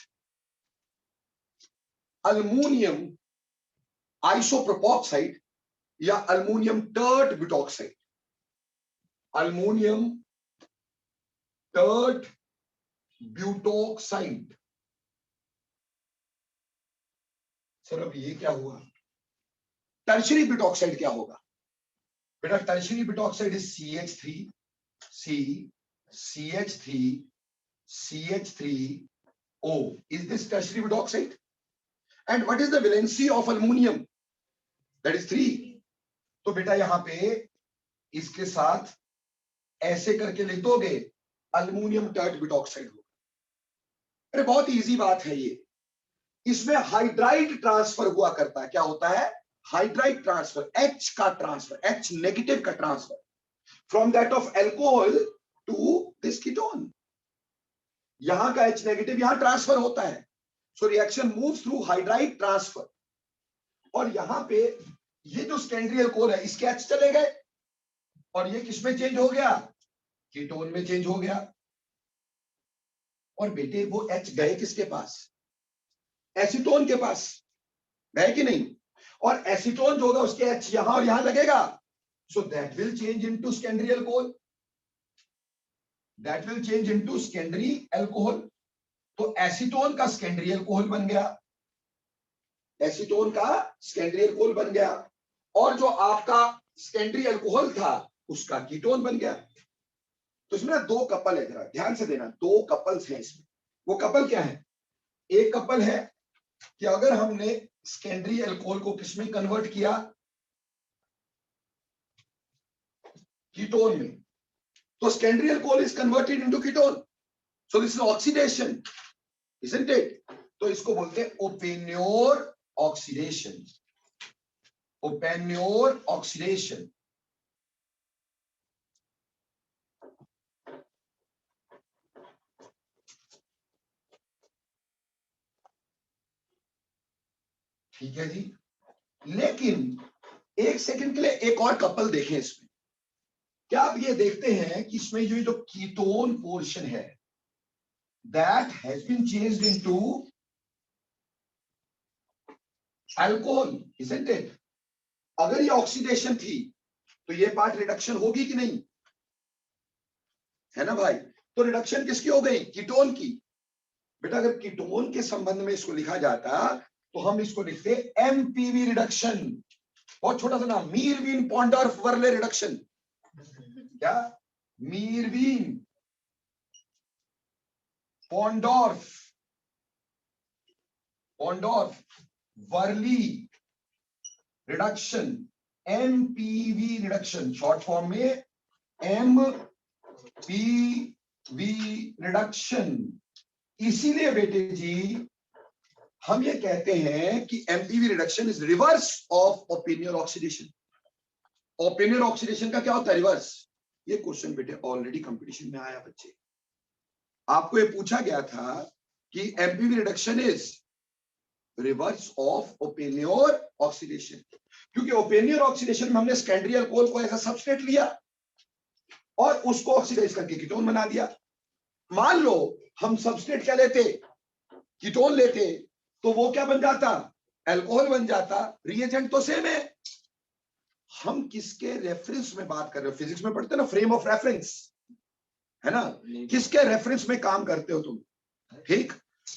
aluminum isopropoxide या aluminum tert butoxide, aluminum tert butoxide। Sir अब ये क्या हुआ? टर्शरी बुटॉक्साइड क्या होगा बेटा? Tertiary butoxide is CH3, C, CH3, CH3O. Is this tertiary butoxide? And what is the valency of aluminum? That is 3. तो बेटा यहां पे इसके साथ ऐसे करके लिख दोगे, अल्युमिनियम टर्ट बुटॉक्साइड होगा। अरे बहुत इजी बात है ये। इसमें हाइड्राइड ट्रांसफर हुआ करता है। क्या होता है? हाइड्राइड ट्रांसफर, H का ट्रांसफर, H नेगेटिव का transfer from that of alcohol to this ketone. यहां का H नेगेटिव यहां ट्रांसफर होता है, सो reaction moves through hydride transfer. और यहां पे ये जो सेकेंडरी अल्कोहल है इसके H चले गए और ये किसमें चेंज हो गया? कीटोन में चेंज हो गया। और बेटे वो H गए किसके पास? एसीटोन के पास, है कि नहीं? और एसीटोन जो होगा उसके H यहां और यहां लगेगा, so that will change into secondary alcohol, that will change into secondary alcohol. तो एसीटोन का सेकेंडरी अल्कोहल बन गया, एसीटोन का सेकेंडरी अल्कोहल बन गया, और जो आपका सेकेंडरी अल्कोहल था उसका कीटोन बन गया। तो इसमें दो कपल है, जरा ध्यान से देना, दो कपल्स हैं इसमें। वो कपल क्या है? एक कपल है कि अगर हमने सेकेंडरी अल्कोहल को किसमें कन्वर्ट किया? कीटोन में, तो secondary alcohol is converted into ketone, so this is oxidation, isn't it? तो इसको बोलते हैं ओपेन्योर ऑक्सीडेशन, ओपेन्योर ऑक्सीडेशन। ठीक है जी। लेकिन एक सेकंड के लिए एक और कपल देखें इसमें। क्या आप ये देखते हैं कि इसमें ये जो कीटोन पोर्शन है that has been changed into alcohol, isn't it? अगर ये ऑक्सीडेशन थी तो ये पार्ट रिडक्शन होगी कि नहीं? है ना भाई? तो रिडक्शन किसकी हो गई? कीटोन की। बेटा अगर कीटोन के संबंध में इसको लिखा जाता तो हम इसको लिखते एमपीवी रिडक्शन। बहुत छोटा सा नाम, मीरवीन पॉन्डॉर्फ वर्ले रिडक्शन। क्या? Meerwein Ponndorf, Ponndorf Verley reduction, MPV reduction, short form में एमपीवी रिडक्शन। इसीलिए बेटे जी हम ये कहते हैं कि MPV reduction is reverse of Oppenauer oxidation. Oppenauer oxidation का क्या होता है? रिवर्स। ये क्वेश्चन बेटे ऑलरेडी कंपटीशन में आया बच्चे, आपको ये पूछा गया था कि MPV reduction is reverse of Oppenauer oxidation, क्योंकि ओपेनियर ऑक्सीडेशन में हमने सेकेंडरी अल्कोहल को एज अ सबस्ट्रेट लिया और उसको ऑक्सीडाइज करके कीटोन बना दिया। मान लो हम सबस्ट्रेट क्या लेते? कीटोन लेते, तो वो क्या बन जाता? अल्कोहल बन जाता। रिएजेंट तो सेम है। हम किसके रेफरेंस में बात कर रहे हो? फिजिक्स में पढ़ते ना, फ्रेम ऑफ रेफरेंस, है ना? किसके रेफरेंस में काम करते हो तुम? ठीक,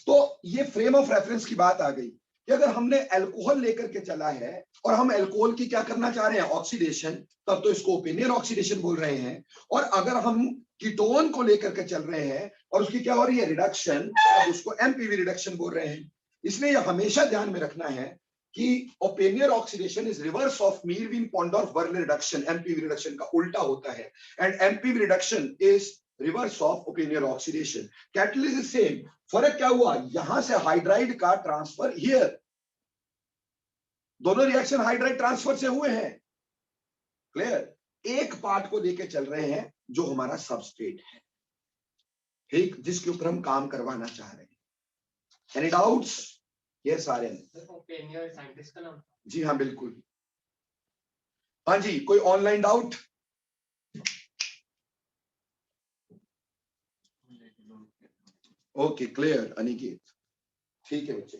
तो ये फ्रेम ऑफ रेफरेंस की बात आ गई कि अगर हमने अल्कोहल लेकर के चला है और हम अल्कोहल की क्या करना चाह रहे हैं, ऑक्सीडेशन, तब तो इसको ओपेनियर ऑक्सीडेशन बोल रहे हैं। और अगर हम कीटोन को लेकर के चल रहे हैं और उसकी क्या हो रही है, रिडक्शन, तब उसको एमपीवी रिडक्शन बोल रहे हैं। इसलिए हमेशा ध्यान में रखना है कि Oppenauer oxidation is reverse of Meerwein Ponndorf Verley reduction, MPV reduction का उल्टा होता है। And MPV reduction is reverse of Oppenauer oxidation. Catalyst is same. फर्क क्या हुआ, यहां से हाइड्राइड का ट्रांसफर हियर, दोनों रिएक्शन हाइड्राइड ट्रांसफर से हुए हैं। क्लियर? एक पार्ट को लेके चल रहे हैं जो हमारा सबस्ट्रेट है, ठीक, जिसके ऊपर हम काम करवाना चाह रहे हैं। Any doubts? Yes Aryan. Oppenauer scientist का नाम? जी हाँ बिल्कुल। हाँ जी, कोई online doubt? Okay clear Aniket, ठीक है बच्चे।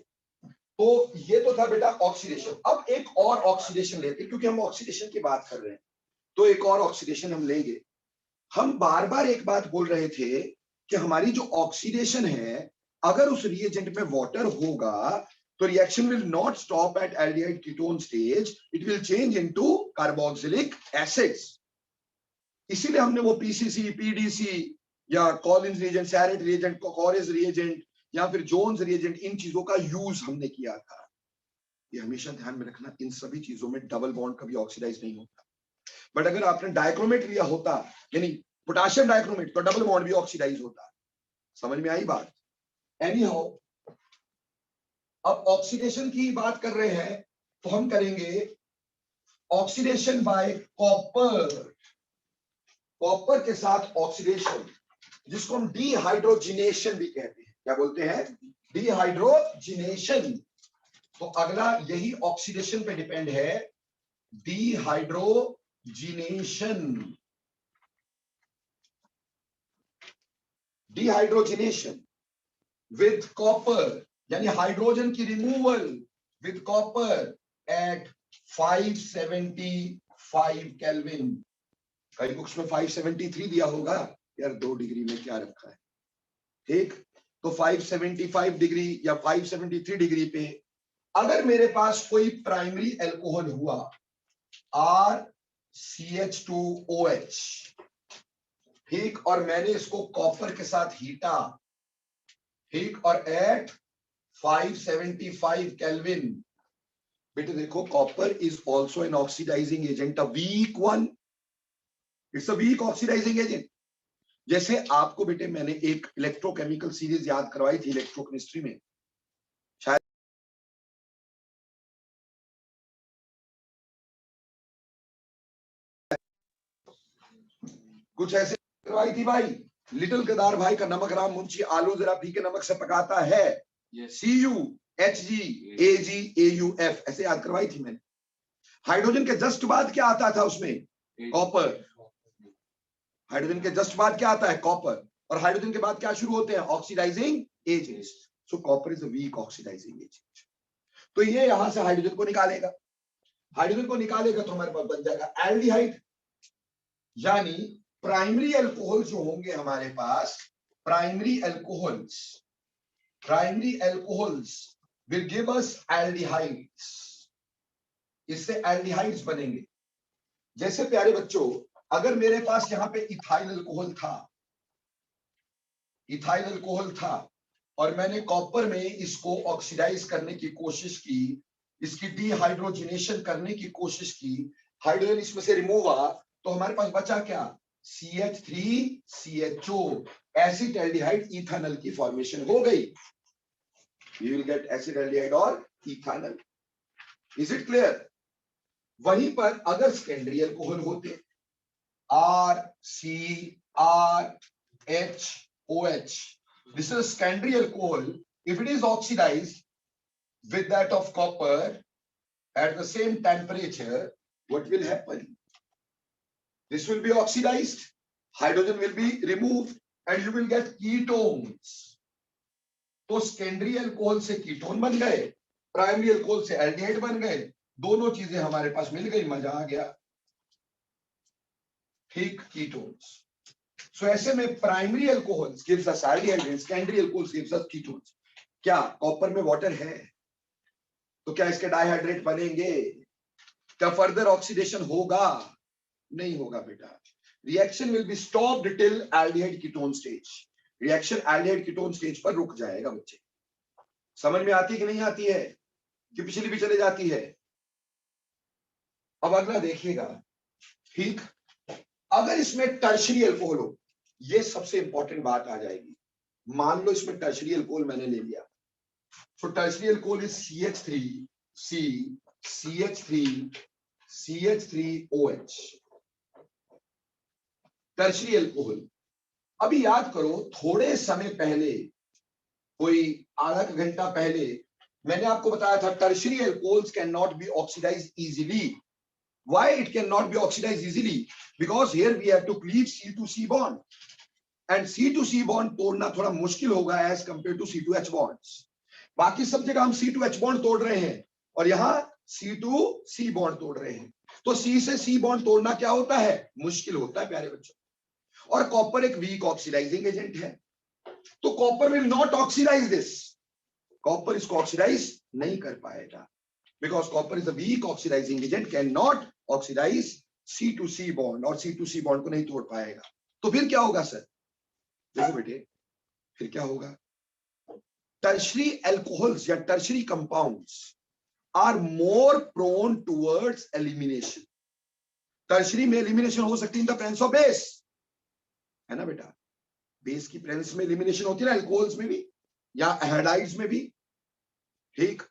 तो ये तो था बेटा ऑक्सीडेशन। अब एक और ऑक्सीडेशन लेते हैं, क्योंकि हम ऑक्सीडेशन की बात कर रहे हैं, तो एक और ऑक्सीडेशन हम लेंगे। हम बार बार एक बात बोल रहे थे कि हमारी जो ऑक्सीडेशन है, अगर उस रिएजेंट में वाटर होगा तो reaction will not stop at aldehyde ketone stage, it will change into carboxylic acids. इसीलिए हमने वो पीसीसी, पीडीसी या Collins reagent, Sarett reagent, Corey's reagent या फिर जोन्स रिएजेंट, इन चीजों का यूज हमने किया था। ये हमेशा ध्यान में रखना, इन सभी चीजों में डबल बॉन्ड कभी ऑक्सीडाइज नहीं होता। बट अगर आपने डाइक्रोमेट लिया होता, यानी पोटेशियम डाइक्रोमेट, तो डबल बॉन्ड भी ऑक्सीडाइज होता। समझ में आई बात? एनी हाउ, अब ऑक्सीडेशन की बात कर रहे हैं तो हम करेंगे ऑक्सीडेशन बाय कॉपर। कॉपर के साथ ऑक्सीडेशन, जिसको हम डिहाइड्रोजिनेशन भी कहते हैं। क्या बोलते हैं? डिहाइड्रोजिनेशन। तो अगला यही ऑक्सीडेशन पे डिपेंड है, डिहाइड्रोजिनेशन। डिहाइड्रोजिनेशन विद कॉपर, यानी हाइड्रोजन की removal with copper at 575 kelvin. कई बुक्स में 573 दिया होगा, यार 2 डिग्री में क्या रखा है, ठीक। तो 575 डिग्री या 573 डिग्री पे अगर मेरे पास कोई प्राइमरी अल्कोहल हुआ, RCH2OH, ठीक, और मैंने इसको कॉपर के साथ हीटा, ठीक, और एट 575 केल्विन, बेटे देखो copper is also an oxidizing agent, a weak one, it's a weak oxidizing agent. जैसे आपको बेटे मैंने एक इलेक्ट्रोकेमिकल सीरीज याद करवाई थी इलेक्ट्रोकेमिस्ट्री में, शायद कुछ ऐसे करवाई थी भाई, लिटिल केदार भाई का नमक राम मुंशी आलू जरा फीके नमक से पकाता है, CuHgAgAUF, ऐसे याद करवाई थी मैंने। हाइड्रोजन के जस्ट बाद क्या आता था उसमें? कॉपर। हाइड्रोजन के जस्ट बाद क्या आता है? कॉपर। और हाइड्रोजन के बाद क्या शुरू होते हैं? Oxidizing agents. So copper is a weak oxidizing agent. तो ये यहां से हाइड्रोजन को निकालेगा, हाइड्रोजन को निकालेगा तो हमारे पास बन जाएगा एल्डिहाइड। यानी प्राइमरी अल्कोहल जो होंगे हमारे पास, primary alcohols will give us aldehydes. इससे एल्डिहाइड्स बनेंगे। जैसे प्यारे बच्चों, अगर मेरे पास यहां पे इथाइल अल्कोहल था और मैंने कॉपर में इसको ऑक्सीडाइज करने की कोशिश की, इसकी डिहाइड्रोजिनेशन करने की कोशिश की, हाइड्रोजन इसमें से रिमूव हुआ, तो हमारे पास बचा क्या? CH3CHO, एसिड एल्डिहाइड इथानल की फॉर्मेशन हो गई। You will get acid aldehyde और इथानल। Is it clear? वहीं पर अगर सेकेंडरी अल्कोहल होते, RCRHOH, this is secondary alcohol. If it is oxidized with that of copper at the same temperature, what will happen? This will be oxidized, hydrogen will be removed, and you will get ketones. तो secondary alcohol से ketone बन गए, primary alcohol से aldehyde बन गए, दोनों चीजें हमारे पास मिल गई, मजा आ गया, ठीक, कीटोन्स। सो ऐसे में primary alcohols gives us aldehyde, secondary alcohols gives us ketones. क्या कॉपर में वाटर है? तो क्या इसके डाइहाइड्रेट बनेंगे? क्या फर्दर ऑक्सीडेशन होगा? नहीं होगा बेटा। Reaction will be stopped till aldehyde ketone stage. Reaction aldehyde ketone stage पर रुक जाएगा बच्चे। समझ में आती है कि नहीं आती है, कि पिछली भी चले जाती है? अब अगला देखिएगा, ठीक, अगर इसमें टर्शरी अल्कोहल हो, ये सबसे इंपॉर्टेंट बात आ जाएगी। मान लो इसमें टर्शरी अल्कोहल मैंने ले लिया, तो tertiary alcohol is CH3C CH3OH, tertiary alcohol. अभी याद करो, थोड़े समय पहले, कोई आधा घंटा पहले मैंने आपको बताया था tertiary alcohols can not be oxidize easily. Why it cannot be oxidized easily? Because here we have to cleave C2C bond, and C2C bond तोड़ना थोड़ा मुश्किल होगा as compared to C2H bonds. बाकी सब जगह हम C2H bond तोड़ रहे हैं और यहाँ C2C bond तोड़ रहे हैं। तो C से C bond तोड़ना क्या होता है? मुश्किल होता है प्यारे बच्चों। और कॉपर एक वीक ऑक्सीडाइजिंग एजेंट है, तो copper will not oxidize this. Copper इसको ऑक्सीडाइज नहीं कर पाएगा, because copper is a weak oxidizing agent, cannot oxidize C2C bond, और C2C bond को नहीं तोड़ पाएगा। तो फिर क्या होगा सर? देखो बेटे, फिर क्या होगा? टर्शरी अल्कोहल्स या tertiary compounds are more prone towards elimination. Tertiary में एलिमिनेशन हो सकती है in the presence of base, है ना बेटा? बेस की प्रेजेंस में एलिमिनेशन होती है ना, अल्कोहल्स में भी या हैलाइड्स में भी, ठीक।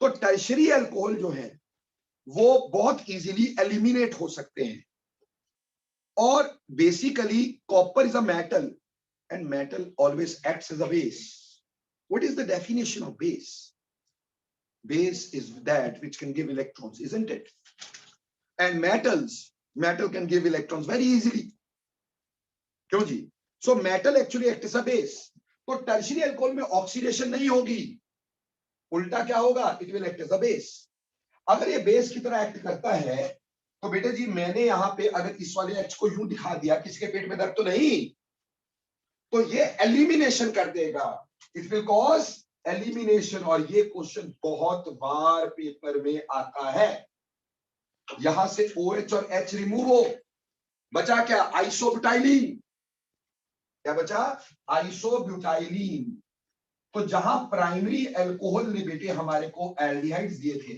तो टर्शरी अल्कोहल जो है वो बहुत इजीली एलिमिनेट हो सकते हैं। और basically copper is a metal and metal always acts as a base. What is the definition of base? Base is that which can give electrons, isn't it? And metal can give electrons very easily, क्यों जी? So metal actually act as a base. तो tertiary alcohol में oxidation नहीं होगी, उल्टा क्या होगा? It will act as a base. अगर ये बेस की तरह एक्ट करता है तो बेटे जी मैंने यहां पे अगर इस वाले H को यूं दिखा दिया, किसी के पेट में दर्द तो नहीं, तो ये एलिमिनेशन कर देगा, इट विल कॉज एलिमिनेशन। और ये क्वेश्चन बहुत बार पेपर में आता है। यहां से OH और H रिमूव हो, बचा क्या? आइसोब्यूटाइलीन। क्या बचा? आइसोब्यूटाइलीन। तो जहां प्राइमरी अल्कोहल ने बेटे हमारे को एल्डिहाइड्स दिए थे,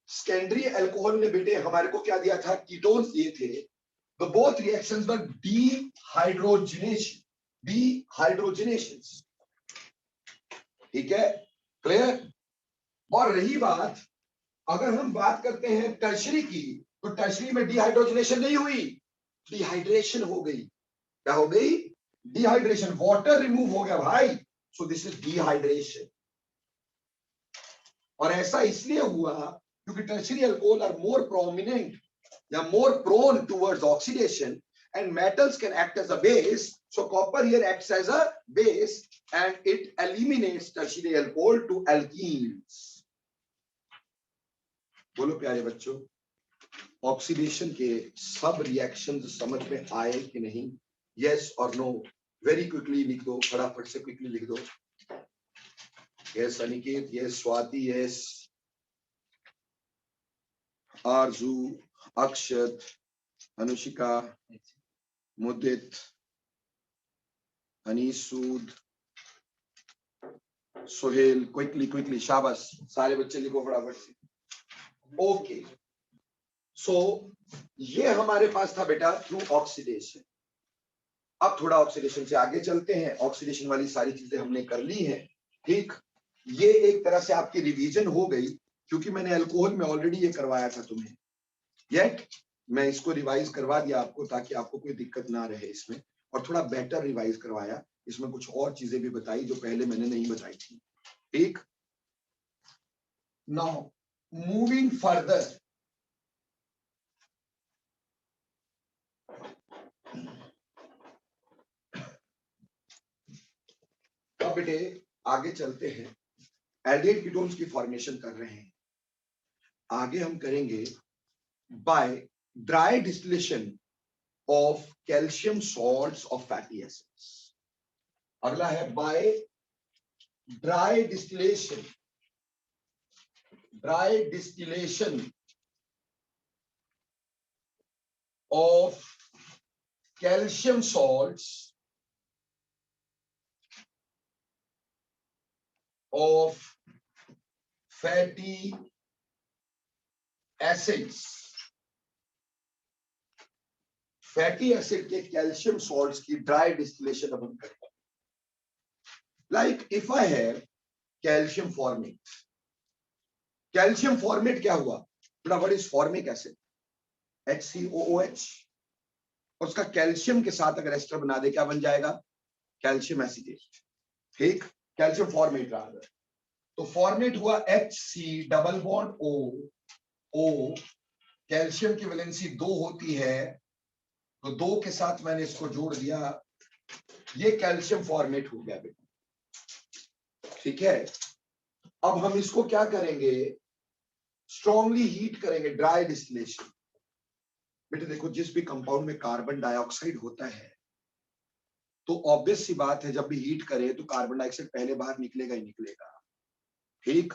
सेकेंडरी अल्कोहल ने बेटे हमारे को क्या दिया था? कीटोन्स दिए थे। तो बोथ रिएक्शंस वर डिहाइड्रोजनेशंस, ठीक है, क्लियर? और रही बात, अगर हम बात करते हैं टर्शरी की, तो टर्शरी में डिहाइड्रोजनेशन नहीं हुई, डिहाइड्रेशन हो गई। क्या हो गई? डिहाइड्रेशन, वाटर रिमूव हो गया भाई। So this is dehydration. और ऐसा इसलिए हुआ क्योंकि tertiary alcohol are more prominent या more prone towards oxidation, and metals can act as a base. So copper here acts as a base and it eliminates tertiary alcohol to alkenes. बोलो प्यारे बच्चों, oxidation के सब reactions समझ में आए कि नहीं? यस और नो? वेरी क्विकली लिख दो, फटाफट से क्विकली लिख दो। Yes Aniket, yes Swati, yes आरजू, अक्षत, अनुशिका, मुदित, अनीसूद, सोहेल, क्विकली शाबाश, सारे बच्चे लिखो फटाफट से। ओके, सो ये हमारे पास था बेटा थ्रू ऑक्सीडेशन। अब थोड़ा ऑक्सीडेशन से आगे चलते हैं। ऑक्सीडेशन वाली सारी चीजें हमने कर ली हैं, ठीक। ये एक तरह से आपकी रिवीजन हो गई, क्योंकि मैंने अल्कोहल में ऑलरेडी ये करवाया था तुम्हें, येट मैं इसको रिवाइज करवा दिया आपको ताकि आपको कोई दिक्कत ना रहे इसमें, और थोड़ा बेटर रिवाइज करवाया। इसमें कुछ और चीजें भी बताई जो पहले मैंने नहीं बताई थी, ठीक। नाउ मूविंग फर्दर, अब बेटे आगे चलते हैं। एल्डिहाइड कीटोन्स की फॉर्मेशन कर रहे हैं, आगे हम करेंगे by dry distillation of calcium salts of fatty acids. अगला है by dry distillation dry distillation of calcium salts of fatty acids, fatty acid के कैल्शियम सॉल्ट्स की ड्राई डिस्टिलेशन अपन करेंगे। Like if I have calcium formate, calcium formate क्या हुआ बेटा, what is formic acid, HCOOH, उसका calcium के साथ अगर एस्टर बना दे क्या बन जाएगा, कैल्शियम एसिटेट। ठीक, कैल्शियम फॉर्मेट रहा है, तो फॉर्मेट हुआ HC double bond O, calcium की वैलेंसी 2 होती है, तो 2 के साथ मैंने इसको जोड़ दिया, ये कैल्शियम फॉर्मेट हो गया बेटा। ठीक है, अब हम इसको क्या करेंगे, स्ट्रॉन्गली हीट करेंगे, ड्राई डिस्टिलेशन। बेटे देखो, जिस भी कंपाउंड में कार्बन डाइऑक्साइड होता है तो ऑब्वियस सी बात है, जब भी हीट करे तो कार्बन डाइऑक्साइड पहले बाहर निकलेगा ही निकलेगा। ठीक,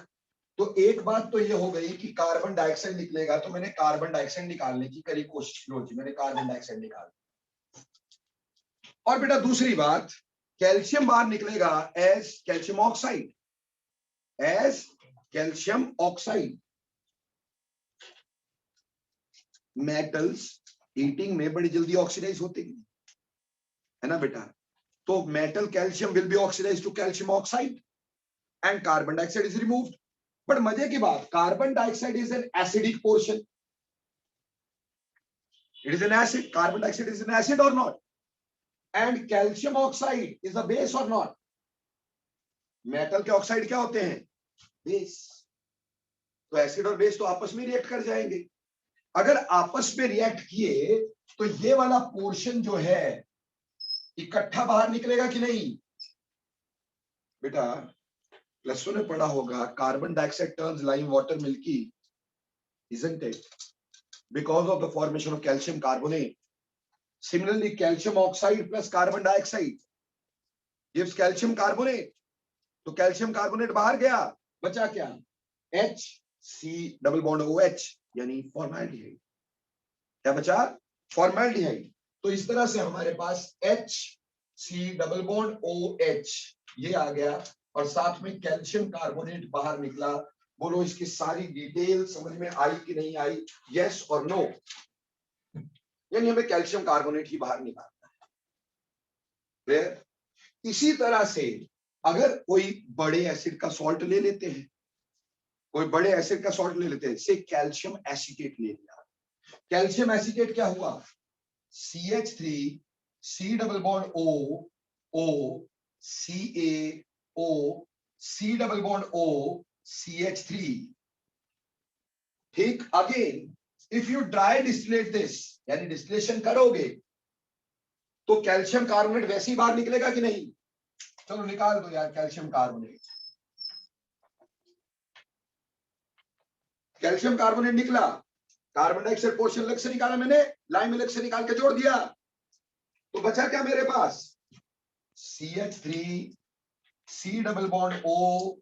तो एक बात तो ये हो गई कि कार्बन डाइऑक्साइड निकलेगा, तो मैंने कार्बन डाइऑक्साइड निकालने की करी कोशिश, लो जी मैंने कार्बन डाइऑक्साइड निकाल। और बेटा दूसरी बात, कैल्शियम बाहर निकलेगा as calcium oxide, as calcium oxide. Metals heating में बड़ी जल्दी ऑक्सीडाइज होते हैं, है ना बेटा, तो metal calcium will be oxidise to calcium oxide and carbon dioxide is removed. But मजे की बात, carbon dioxide is an acidic portion, it is an acid, carbon dioxide is an acid और not, and calcium oxide is a base और not. Metal के oxide क्या होते हैं, base, तो एसिड और बेस तो आपस में रिएक्ट कर जाएंगे। अगर आपस में रिएक्ट किए तो ये वाला पोर्शन जो है इकट्ठा बाहर निकलेगा कि नहीं बेटा, प्लस 1 में पढ़ा होगा, carbon dioxide turns lime water milky, isn't it, because of the formation of calcium carbonate. Similarly, calcium oxide plus carbon dioxide gives calcium carbonate, तो कैल्शियम कार्बोनेट बाहर गया, बचा क्या, HC डबल बॉन्ड OH, यानी formaldehyde. क्या बचा, formaldehyde. तो इस तरह से हमारे पास HC डबल बॉन्ड OH ये आ गया, और साथ में कैल्शियम कार्बोनेट बाहर निकला। बोलो इसकी सारी डिटेल समझ में आई कि नहीं आई, यस और नो, यानी हमें कैल्शियम कार्बोनेट ही बाहर निकालना है। क्लियर। इसी तरह से अगर कोई बड़े एसिड का सॉल्ट ले लेते हैं, कोई बड़े एसिड का सॉल्ट ले लेते हैं, से कैल्शियम एसीटेट ले लिया, कैल्शियम एसीटेट क्या हुआ, CH3 C double bond O CaO C double bond O CH3। ठीक, again if you dry distillate this, यानी डिस्टिलेशन करोगे तो कैल्शियम कार्बोनेट वैसे ही बाहर निकलेगा कि नहीं, चलो निकाल दो यार कैल्शियम कार्बोनेट। कैल्शियम कार्बोनेट निकला, कार्बन डाइऑक्साइड पोर्शन अलग से निकाला मैंने, लाइम अलग से निकाल के जोड़ दिया, तो बचा क्या मेरे पास, CH3 C double bond O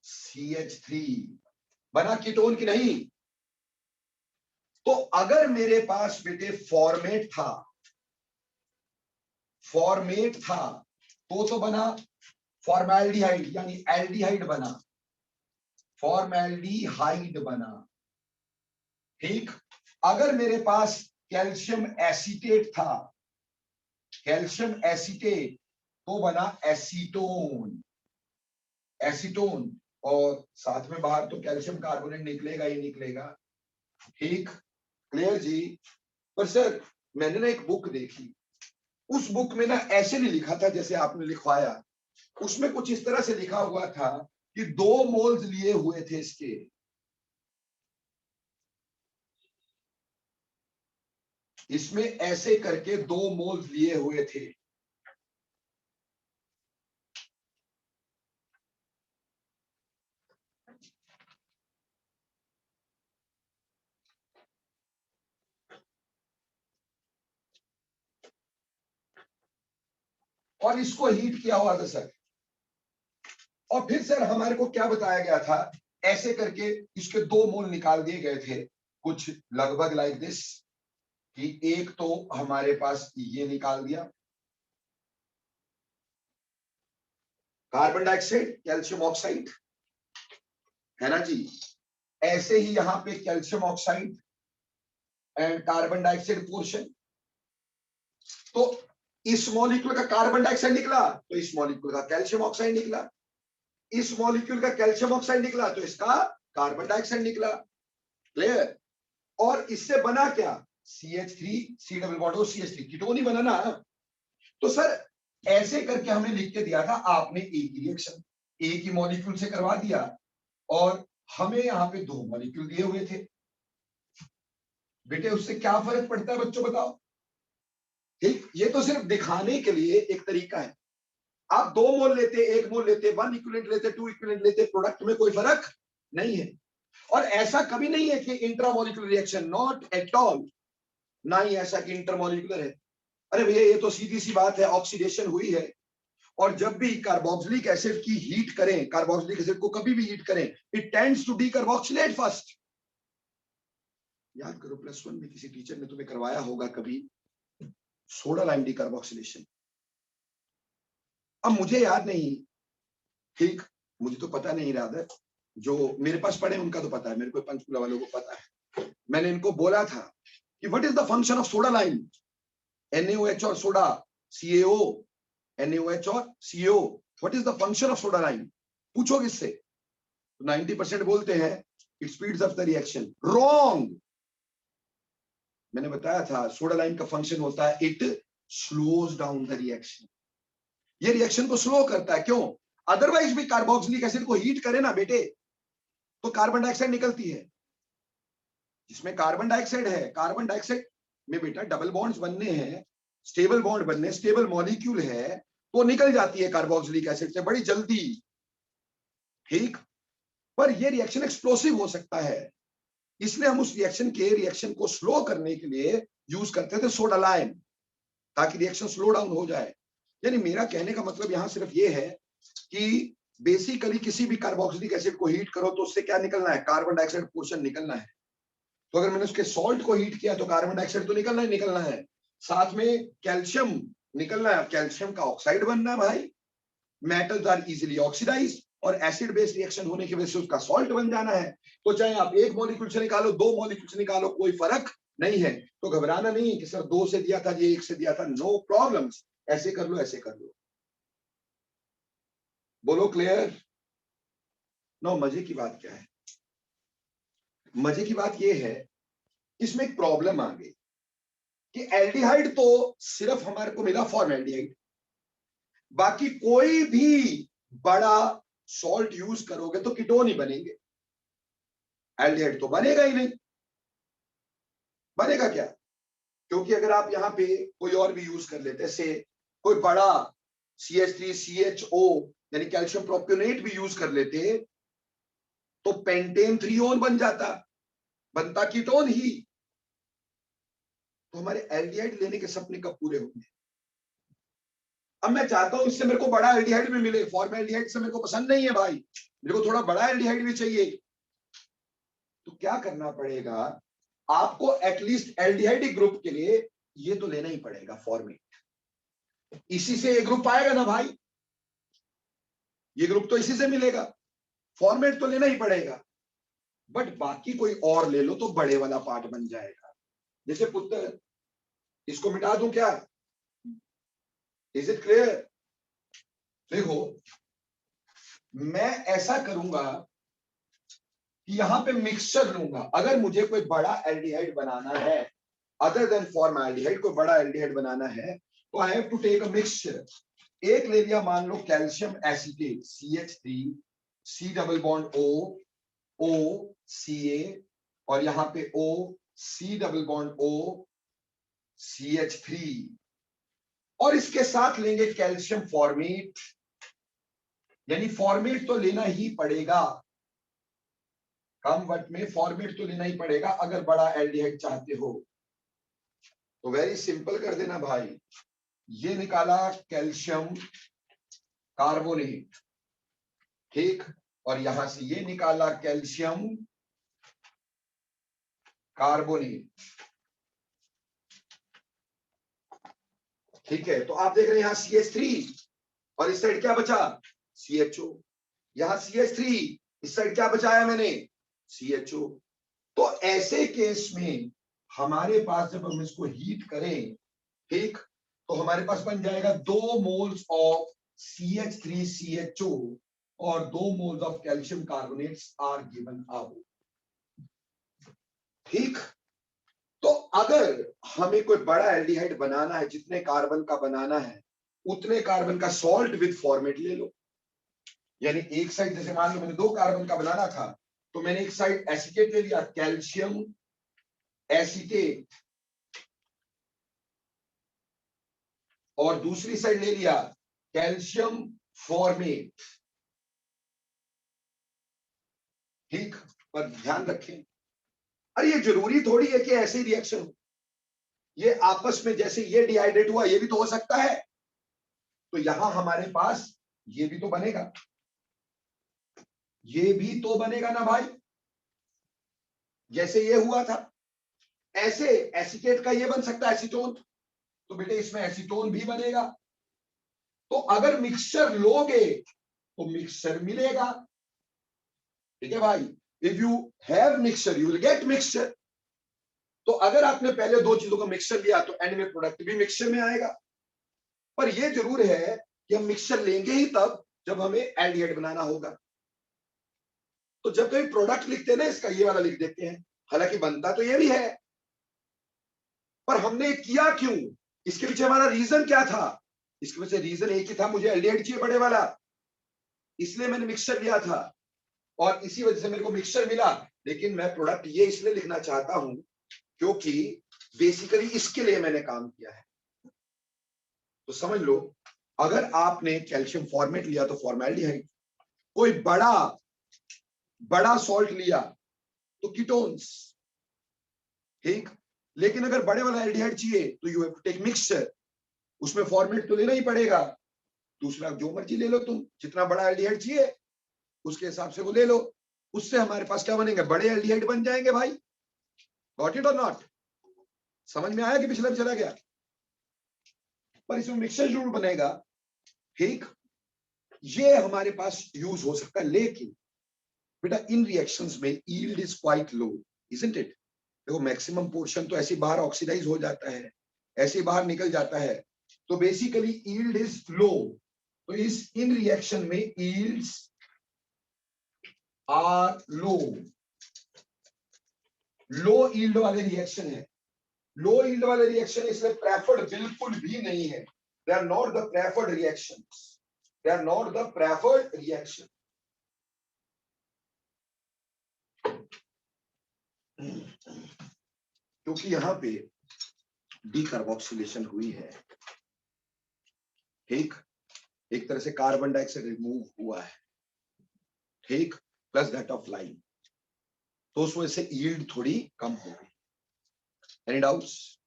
CH3, बना कीटोन की नहीं। तो अगर मेरे पास बेटे फॉर्मेट था तो बना फॉर्मल्डिहाइड, यानी एल्डिहाइड बना, फॉर्मल्डिहाइड बना। ठीक, अगर मेरे पास कैल्शियम एसीटेट था, कैल्शियम एसीटेट, तो बना एसीटोन, एसीटोन, और साथ में बाहर तो कैल्शियम कार्बोनेट निकलेगा ही निकलेगा। ठीक, क्लियर जी। पर सर मैंने ना एक बुक देखी, उस बुक में ना ऐसे नहीं लिखा था जैसे आपने लिखवाया, उसमें कुछ इस तरह से लिखा हुआ था कि 2 मोल्स लिए हुए थे इसके, इसमें ऐसे करके 2 मोल्स लिए हुए थे। और इसको हीट किया हुआ था सर, और फिर सर हमारे को क्या बताया गया था ऐसे करके इसके 2 मोल निकाल दिए गए थे, कुछ लगभग लाइक दिस, कि एक तो हमारे पास ये निकाल दिया कार्बन डाइऑक्साइड, कैल्शियम ऑक्साइड, है ना जी। ऐसे ही यहां पे calcium oxide and carbon dioxide portion. तो इस मॉलिक्यूल का कार्बन डाइऑक्साइड निकला तो इस मॉलिक्यूल का कैल्शियम ऑक्साइड निकला, इस मॉलिक्यूल का कैल्शियम ऑक्साइड निकला तो इसका कार्बन डाइऑक्साइड निकला। क्लियर। और इससे बना क्या, CH3 C double bond CH3, ketone ही बना ना। तो सर ऐसे करके हमने लिख के दिया था, आपने एक ही रिएक्शन एक ही मॉलिक्यूल से करवा दिया और हमें यहां पे 2 मॉलिक्यूल दिए हुए थे। बेटे उससे क्या फर्क पड़ता है बच्चों बताओ। ठीक, ये तो सिर्फ दिखाने के लिए एक तरीका है। आप 2 मोल लेते, 1 मोल लेते, 1 इक्विवेलेंट लेते, 2 इक्विवेलेंट लेते, प्रोडक्ट में कोई फर्क नहीं है। और ऐसा कभी नहीं है कि intramolecular reaction, not at all. ना ही ऐसा कि इंटरमोलिकुलर है। अरे भैया ये तो सीधी सी बात है, ऑक्सीडेशन हुई है। और जब भी कार्बोक्सिलिक एसिड की हीट करें, कार्बोक्सिलिक एसिड को कभी भी हीट करें, it tends to decarboxylate first. याद करो +1 में किसी टीचर ने तुम्हें करवाया होगा कभी सोडा लाइम डीकार्बोक्सिलेशन। अब मुझे याद नहीं, ठीक, मुझे तो पता नहीं रहा, जो मेरे पास पढ़े उनका तो पता है, मेरे को पंचकुला वालों को पता है। मैंने इनको बोला था कि what is the function of soda lime, NaOH और सोडा, CaO, NaOH और CO, what is the function of soda lime, पूछो किससे। 90% बोलते हैं it speeds up the reaction. Wrong. मैंने बताया था सोडा लाइम का फंक्शन होता है it slows down the reaction. ये रिएक्शन को स्लो करता है। क्यों, अदरवाइज भी कार्बोक्सिलिक एसिड को हीट करे ना बेटे तो कार्बन डाइऑक्साइड निकलती है। जिसमें कार्बन डाइऑक्साइड है, कार्बन डाइऑक्साइड में बेटा डबल बॉन्ड्स बनने हैं, स्टेबल बॉन्ड बनने, स्टेबल मॉलिक्यूल है तो निकल जाती है कार्बोक्सिलिक एसिड से बड़ी जल्दी। ठीक, पर यह रिएक्शन एक्सप्लोसिव हो सकता है, इसलिए हम उस रिएक्शन को स्लो करने के लिए यूज करते थे सोडा लाइम, ताकि रिएक्शन स्लो डाउन हो जाए। यानी मेरा कहने का मतलब यहां सिर्फ ये है कि बेसिकली किसी भी कार्बोक्सिलिक एसिड को हीट करो तो उससे क्या निकलना है, कार्बन डाइऑक्साइड पोर्शन निकलना है। तो अगर मैंने उसके सॉल्ट को हीट किया तो कार्बन डाइऑक्साइड तो निकलना ही निकलना है, साथ में कैल्शियम निकलना है, कैल्शियम का ऑक्साइड बनना है भाई। मेटल्स आर इजीली ऑक्सीडाइज और एसिड बेस रिएक्शन होने की वजह से उसका सॉल्ट बन जाना है। तो चाहे आप 1 मॉलिक्यूल से निकालो, 2 मॉलिक्यूल से निकालो, कोई फर्क नहीं है। तो घबराना नहीं कि सर 2 से दिया था, ये 1 से दिया था, नो प्रॉब्लम्स, ऐसे कर लो, ऐसे कर लो। बोलो क्लियर। नो, मजे की बात क्या है, मजे की बात यह है इसमें एक प्रॉब्लम आ गई कि एल्डिहाइड तो सिर्फ हमारे को मिला फॉर्मल्डिहाइड, बाकी कोई भी बड़ा सॉल्ट यूज करोगे तो कीटोन ही बनेंगे, एल्डिहाइड तो बनेगा ही नहीं। बनेगा क्या, क्योंकि अगर आप यहां पे कोई और भी यूज कर लेते से कोई बड़ा CH3CHO यानी कैल्शियम प्रोपियोनेट भी यूज कर लेते तो पेंटेन 3 बन जाता, बनता कीटोन ही। तो हमारे एल्डिहाइड लेने के सपने कब पूरे होंगे। अब मैं चाहता हूं इससे मेरे को बड़ा एल्डिहाइड भी मिले, फॉर्मल्डिहाइड से मेरे को पसंद नहीं है भाई, मेरे को थोड़ा बड़ा एल्डिहाइड भी चाहिए। तो क्या करना पड़ेगा, आपको एटलीस्ट एल्डिहाइड ग्रुप के लिए ये तो लेना ही पड़ेगा फॉर्मेट। इसी से ये ग्रुप आएगा ना भाई, ये ग्रुप तो इसी से मिलेगा, फॉर्मेट तो लेना ही पड़ेगा। बट बाकी कोई और ले लो तो बड़े वाला पार्ट बन जाएगा। जैसे पुत्र, इसको मिटा दूं क्या, इज इट क्लियर। देखो मैं ऐसा करूंगा कि यहां पे मिक्सचर लूंगा। अगर मुझे कोई बड़ा एल्डिहाइड बनाना है अदर देन फॉर्मल्डिहाइड, कोई बड़ा एल्डिहाइड बनाना है तो I have to take a mixture. एक ले लिया मान लो calcium acetate CH3, C double bond O Ca, और यहां पे O C double bond O CH3, और इसके साथ लेंगे कैल्शियम फॉर्मेट। यानी फॉर्मेट तो लेना ही पड़ेगा, कम वट में फॉर्मेट तो लेना ही पड़ेगा अगर बड़ा एल्डिहाइड चाहते हो। तो वेरी सिंपल कर देना भाई, ये निकाला कैल्शियम कार्बोनेट, ठीक, और यहां से ये निकाला कैल्शियम कार्बोनेट। ठीक है, तो आप देख रहे हैं यहां CH3 और इस साइड क्या बचा, CHO। यहां CH3, इस साइड क्या बचाया मैंने, CHO। तो ऐसे केस में हमारे पास जब हम इसको हीट करें, ठीक, तो हमारे पास बन जाएगा 2 मोल्स ऑफ CH3CHO और 2 moles of calcium carbonates are given out. ठीक, तो अगर हमें कोई बड़ा एल्डिहाइड बनाना है, जितने कार्बन का बनाना है उतने कार्बन का सॉल्ट विद फॉर्मेट ले लो। यानी एक साइड, जैसे मान लो मैंने 2 कार्बन का बनाना था, तो मैंने एक साइड एसिटेट ले लिया, कैल्शियम एसिटेट, और दूसरी साइड ले लिया कैल्शियम फॉर्मेट। ठीक, पर ध्यान रखें, अरे ये जरूरी थोड़ी है कि ऐसे ही रिएक्शन हो, ये आपस में जैसे ये डिहाइड्रेट हुआ ये भी तो हो सकता है। तो यहां हमारे पास ये भी तो बनेगा, ये भी तो बनेगा ना भाई, जैसे ये हुआ था ऐसे एसीटेट का ये बन सकता है एसीटोन, तो बेटे इसमें एसीटोन भी बनेगा। तो अगर मिक्सचर लोगे तो मिक्सचर मिलेगा। ठीक है भाई, if you have mixture you will get mixture. तो अगर आपने पहले 2 चीजों का मिक्सचर लिया तो एंड में प्रोडक्ट भी मिक्सचर में आएगा। पर यह जरूर है कि हम मिक्सचर लेंगे ही तब जब हमें एल्डिहाइड बनाना होगा। तो जब कभी प्रोडक्ट लिखते हैं ना, इसका ये वाला लिख देते हैं, हालांकि बनता तो ये भी है, पर हमने किया क्यों, इसके पीछे हमारा रीजन क्या था। इसके पीछे रीजन एक ही था, मुझे एल्डिहाइड चाहिए बड़े वाला, इसलिए मैंने मिक्सचर लिया था और इसी वजह से मेरे को मिक्सचर मिला। लेकिन मैं प्रोडक्ट ये इसलिए लिखना चाहता हूं क्योंकि बेसिकली इसके लिए मैंने काम किया है। तो समझ लो, अगर आपने कैल्शियम फॉर्मेट लिया तो फॉर्मेल्डिहाइड, कोई बड़ा सॉल्ट लिया तो कीटोन्स। ठीक, लेकिन अगर बड़े वाला एल्डिहाइड चाहिए तो you have to take mixture, उसमें फॉर्मेट तो लेना ही पड़ेगा। दूसरा जो मर्जी ले लो तुम, जितना बड़ा एल्डिहाइड चाहिए उसके हिसाब से वो ले लो, उससे हमारे पास क्या बनेंगे, बड़े एल्डिहाइड बन जाएंगे भाई। गॉट इट और नॉट, समझ में आया कि पिछला भी चला गया। पर इसमें मिक्सचर जरूर बनेगा। ठीक, ये हमारे पास यूज हो सकता है, लेकिन बेटा इन रिएक्शंस में yield is quite low, isn't it. देखो मैक्सिमम पोर्शन तो ऐसे बाहर ऑक्सीडाइज हो जाता है, ऐसे बाहर निकल जाता है, तो बेसिकली यील्ड इज लो। तो इस इन रिएक्शन में yields are low, low yield वाले रिएक्शन है। लो यील्ड वाले रिएक्शन इसलिए प्रेफर्ड बिल्कुल भी नहीं है, they are not the preferred reactions, they are not the preferred reaction. क्योंकि यहां पे डीकार्बोक्सिलेशन हुई है। ठीक, एक तरह से कार्बन डाइऑक्साइड रिमूव हुआ है, ठीक, प्लस दैट ऑफ लाइम, तो उस वजह से यील्ड थोड़ी कम हो गई। Any doubts.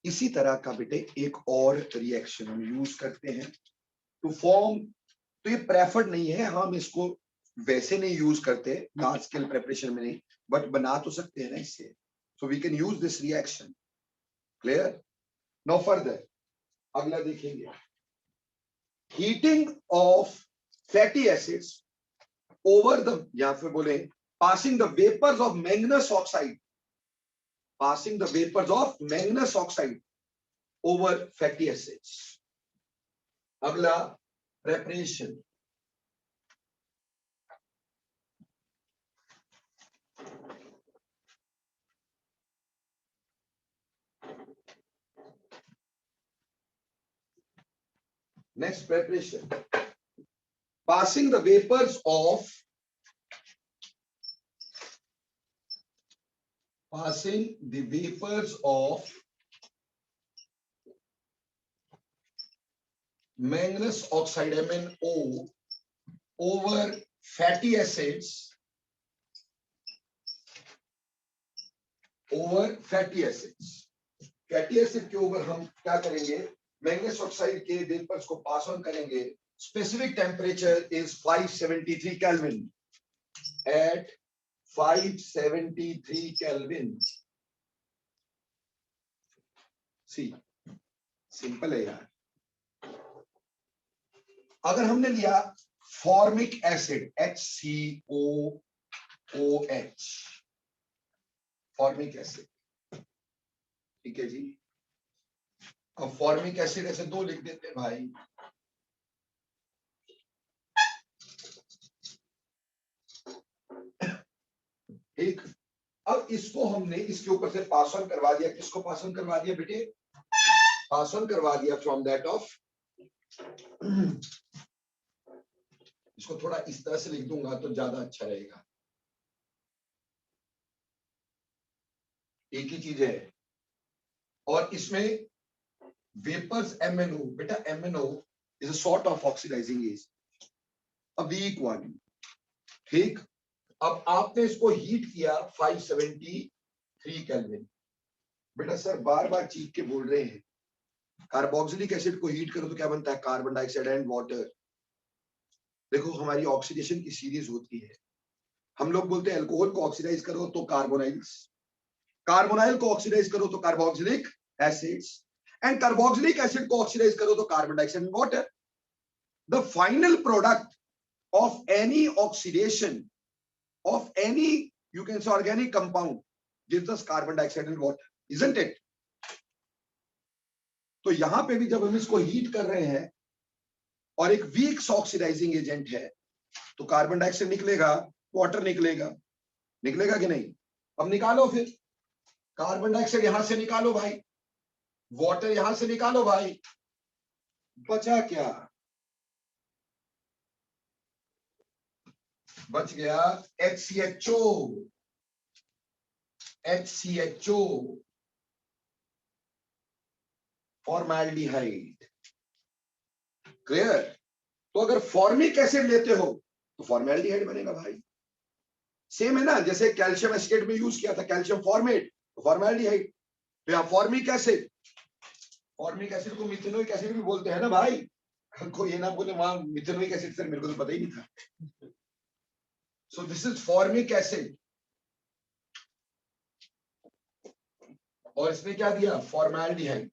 इसी तरह का बेटे एक और रिएक्शन हम यूज करते हैं टू फॉर्म, तो ये प्रेफर्ड नहीं है, हम इसको वैसे नहीं यूज करते लार्ज स्केल प्रिपरेशन में नहीं, बट बना तो सकते हैं ना इससे। So we can use this reaction. Clear, no further, अगला देखेंगे, heating of fatty acids over the, या फिर बोले passing the vapours of manganous oxide, passing the vapors of manganese oxide over fatty acids. अगला preparation, next preparation, passing the vapors of manganese oxide MnO over fatty acids, fatty acid के ऊपर हम क्या करेंगे, manganese oxide के vapours को pass on करेंगे specific temperature is 573 Kelvin. At 573 Kelvin. See, simple है यार. अगर हमने लिया formic acid HCOOH, formic acid, ठीक है जी. अब फॉर्मिक एसिड ऐसे दो लिख देते भाई. ठीक. अब इसको हमने इसके ऊपर से पास ऑन करवा दिया. किसको पास ऑन करवा दिया बेटे? पास ऑन करवा दिया फ्रॉम दैट ऑफ. इसको थोड़ा इस तरह से लिख दूंगा तो ज्यादा अच्छा रहेगा. एक ही चीज है. और इसमें वेपर्स MnO, बेटा MnO is a sort of oxidizing agent, a weak one. ठीक. अब आपने इसको हीट किया 573 केल्विन. बेटा सर बार बार चीख के बोल रहे हैं. कार्बोक्सिलिक एसिड को हीट करो तो क्या बनता है? Carbon dioxide and water. देखो हमारी ऑक्सीडेशन की सीरीज होती है. हम लोग बोलते हैं अल्कोहल को ऑक्सीडाइज करो तो कार्बोनाइल्स, कार्बोनाइल को ऑक्सीडाइज करो तो carboxylic acids, and carboxylic acid को ऑक्सीडाइज करो तो carbon dioxide and water. The final product of any oxidation of any, you can say, organic compound gives us carbon dioxide and water, isn't it? तो यहां पे भी जब हम इसको हीट कर रहे हैं और एक वीक ऑक्सीडाइजिंग एजेंट है तो कार्बन डाइऑक्साइड निकलेगा, वाटर निकलेगा. निकलेगा कि नहीं? अब निकालो फिर. कार्बन डाइऑक्साइड यहां से निकालो भाई, वाटर यहां से निकालो भाई. बचा क्या? बच गया HCHO, फॉर्मैल्डिहाइड. क्लियर? तो अगर फॉर्मिक एसिड लेते हो तो फॉर्मैल्डिहाइड बनेगा भाई. सेम है ना, जैसे कैल्शियम एसिड में यूज किया था कैल्शियम फॉर्मेट, तो फॉर्मैल्डिहाइड. तो यहाँ फॉर्मिक एसिड, फॉर्मिक एसिड को मिथेनोइक एसिड भी बोलते हैं ना भाई. को ये ना बोले वहां मिथेनोइक एसिड, सर मेरे को तो पता ही नहीं था. So this is formic acid. और इसमें क्या दिया? फॉर्मैल्डिहाइड.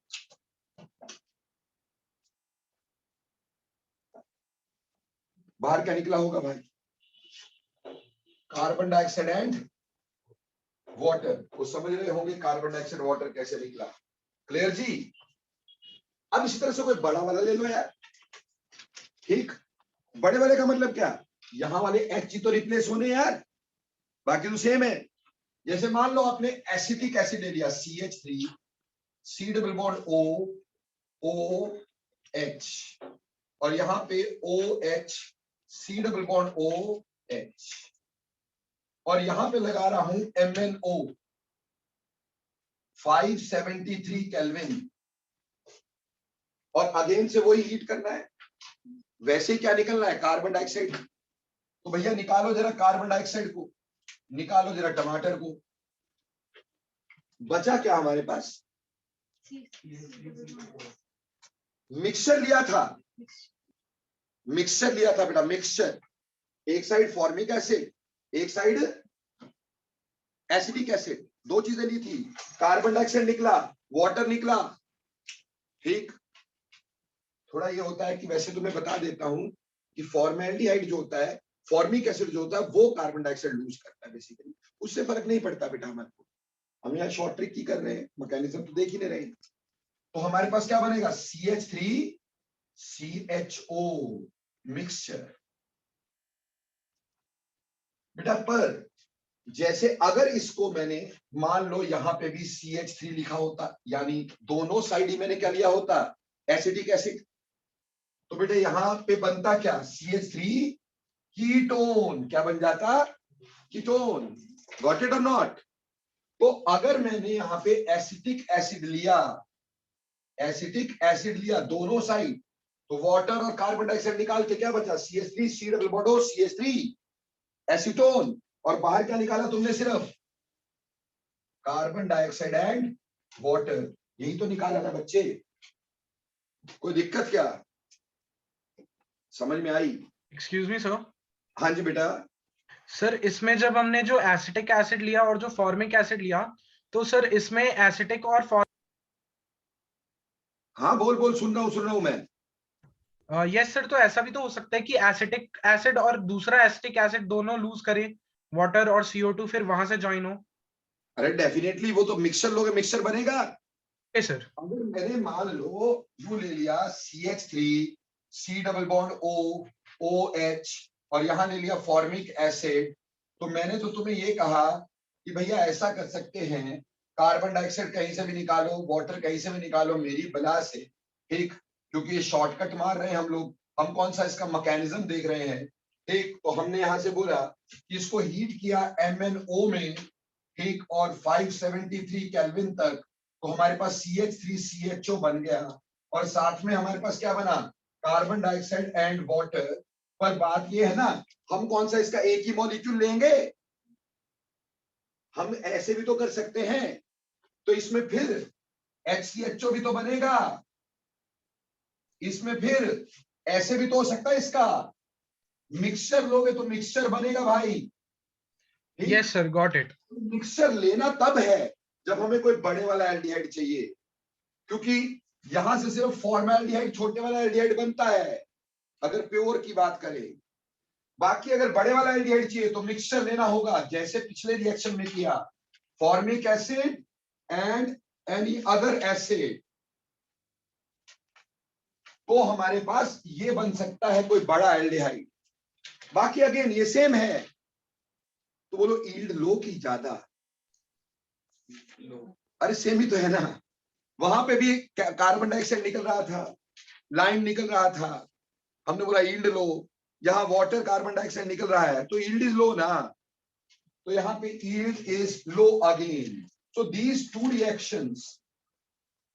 बाहर क्या निकला होगा भाई? Carbon dioxide and water. वो समझ रहे होंगे कार्बन डाइऑक्साइड वाटर कैसे निकला. क्लियर जी? अब इसी तरह से कोई बड़ा वाला ले लो यार. ठीक. बड़े वाले का मतलब क्या? यहां वाले H तो रिप्लेस होने यार, बाकी तो सेम है. जैसे मान लो आपने एसिटिक एसिड ले लिया CH3, C double bond OH, और यहां पे OH, C double bond OH, और यहां पे लगा रहा हूं MnO 573 केल्विन. और अगेन से वही हीट करना है. वैसे ही क्या निकलना है? Carbon dioxide. तो भैया निकालो जरा कार्बन डाइऑक्साइड को, निकालो जरा टमाटर को. बचा क्या हमारे पास? मिक्सचर लिया था, मिक्सचर लिया था बेटा. मिक्सचर, एक साइड फॉर्मिक एसिड, एक साइड एसिडिक एसिड, दो चीजें ली थी. कार्बन डाइऑक्साइड निकला, वाटर निकला. ठीक. थोड़ा ये होता है कि वैसे तो मैं बता देता हूं कि फॉर्मैल्डिहाइड जो होता है, फॉर्मिक एसिड जो होता है, वो कार्बन डाइऑक्साइड लूज करता है बेसिकली. उससे फर्क नहीं पड़ता बेटा हमारे को. हम यहाँ शॉर्ट ट्रिक की कर रहे हैं, मैकेनिज्म तो देख ही नहीं रहे. तो हमारे पास क्या बनेगा? CH3CHO mixture. बेटा पर जैसे अगर इसको मैंने मान लो यहां पे भी CH3 लिखा होता, यानी दोनों साइड ही मैंने क्या लिया होता? Acidic acid. तो बेटा यहां पे बनता क्या? CH3 ketone. क्या बन जाता? कीटोन. गॉट इट और नॉट? तो अगर मैंने यहां पे एसिटिक एसिड लिया, एसिटिक एसिड लिया दोनों साइड, तो वाटर और कार्बन डाइऑक्साइड निकाल के क्या बचा? CH3, C double bond O, CH3 acetone. और बाहर क्या निकाला तुमने? सिर्फ कार्बन डाइऑक्साइड एंड वाटर. यही तो निकाला ना बच्चे. कोई दिक्कत क्या? समझ में आई? Excuse me sir. हाँ जी बेटा। सर इसमें जब हमने जो एसिटिक एसिड लिया और जो फॉर्मिक एसिड लिया, तो सर इसमें एसिटिक और हाँ बोल बोल, सुन रहा हूँ मैं। यस सर, तो ऐसा भी तो हो सकता है कि एसिटिक एसिड और दूसरा एसिटिक एसिड दोनों लूज करे वाटर और CO2, फिर वहां से ज्वाइन हो। अरे डेफिनेटली, वो तो मिक्सचर लोगे, मिक्सचर बनेगा। Yes sir. अगर मैंने मान लो यू ले लिया CH3 C double bond O OH और यहां ले लिया फॉर्मिक एसिड, तो मैंने तो तुम्हें ये कहा कि भैया ऐसा कर सकते हैं, कार्बन डाइऑक्साइड कहीं से भी निकालो, वाटर कहीं से भी निकालो मेरी बला से, ठीक, क्योंकि ये शॉर्टकट मार रहे हैं हम लोग, हम कौन सा इसका मैकेनिज्म देख रहे हैं, ठीक। तो हमने यहां से बोला कि इसको हीट किया MnO में, ठीक, और 573 केल्विन तक, तो हमारे पास CH3CHO बन गया, और साथ में हमारे पास क्या बना, कार्बन डाइऑक्साइड एंड वाटर। पर बात ये है ना, हम कौन सा इसका एक ही मॉलिक्यूल लेंगे, हम ऐसे भी तो कर सकते हैं, तो इसमें फिर HCHO भी तो बनेगा, इसमें फिर ऐसे भी तो हो सकता है, इसका मिक्सचर लोगे तो मिक्सचर बनेगा भाई। Yes sir, got it. Mixture लेना तब है जब हमें कोई बड़े वाला एल्डिहाइड चाहिए, क्योंकि यहां से सिर्फ फॉर्मैल्डिहाइड छोटे वाला एल्डिहाइड बनता है अगर प्योर की बात करें। बाकी अगर बड़े वाला एल्डिहाइड चाहिए तो मिक्सचर लेना होगा, जैसे पिछले रिएक्शन में किया, formic acid and any other acid, तो हमारे पास ये बन सकता है कोई बड़ा एल्डिहाइड। बाकी अगेन ये सेम है, तो बोलो यील्ड लो की ज्यादा? अरे सेम ही तो है ना, वहां पे भी कार्बन डाइऑक्साइड निकल रहा था, लाइम निकल रहा था, हमने बोला यील्ड लो, यहाँ वाटर कार्बन डाइऑक्साइड निकल रहा है तो यील्ड इज लो ना, तो यहाँ पे yield is low again. So these two reactions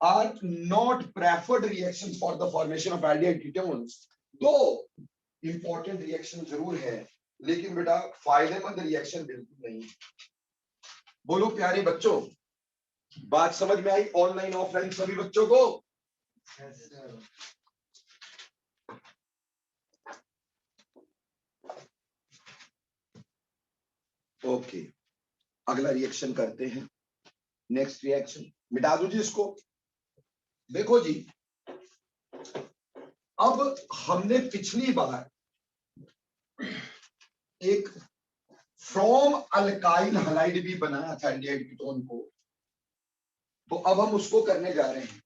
are not preferred reactions for the formation of aldehyde ketones. दो इंपॉर्टेंट रिएक्शन जरूर है, लेकिन बेटा फायदेमंद रिएक्शन बिल्कुल नहीं। बोलो प्यारे बच्चों, बात समझ में आई ऑनलाइन ऑफलाइन सभी बच्चों को? ओके, अगला रिएक्शन करते हैं। नेक्स्ट रिएक्शन मिटा दो जी इसको। देखो जी, अब हमने पिछली बार एक फ्रॉम अल्काइल हलाइड भी बनाया था एल्डिहाइड कीटोन को, तो अब हम उसको करने जा रहे हैं।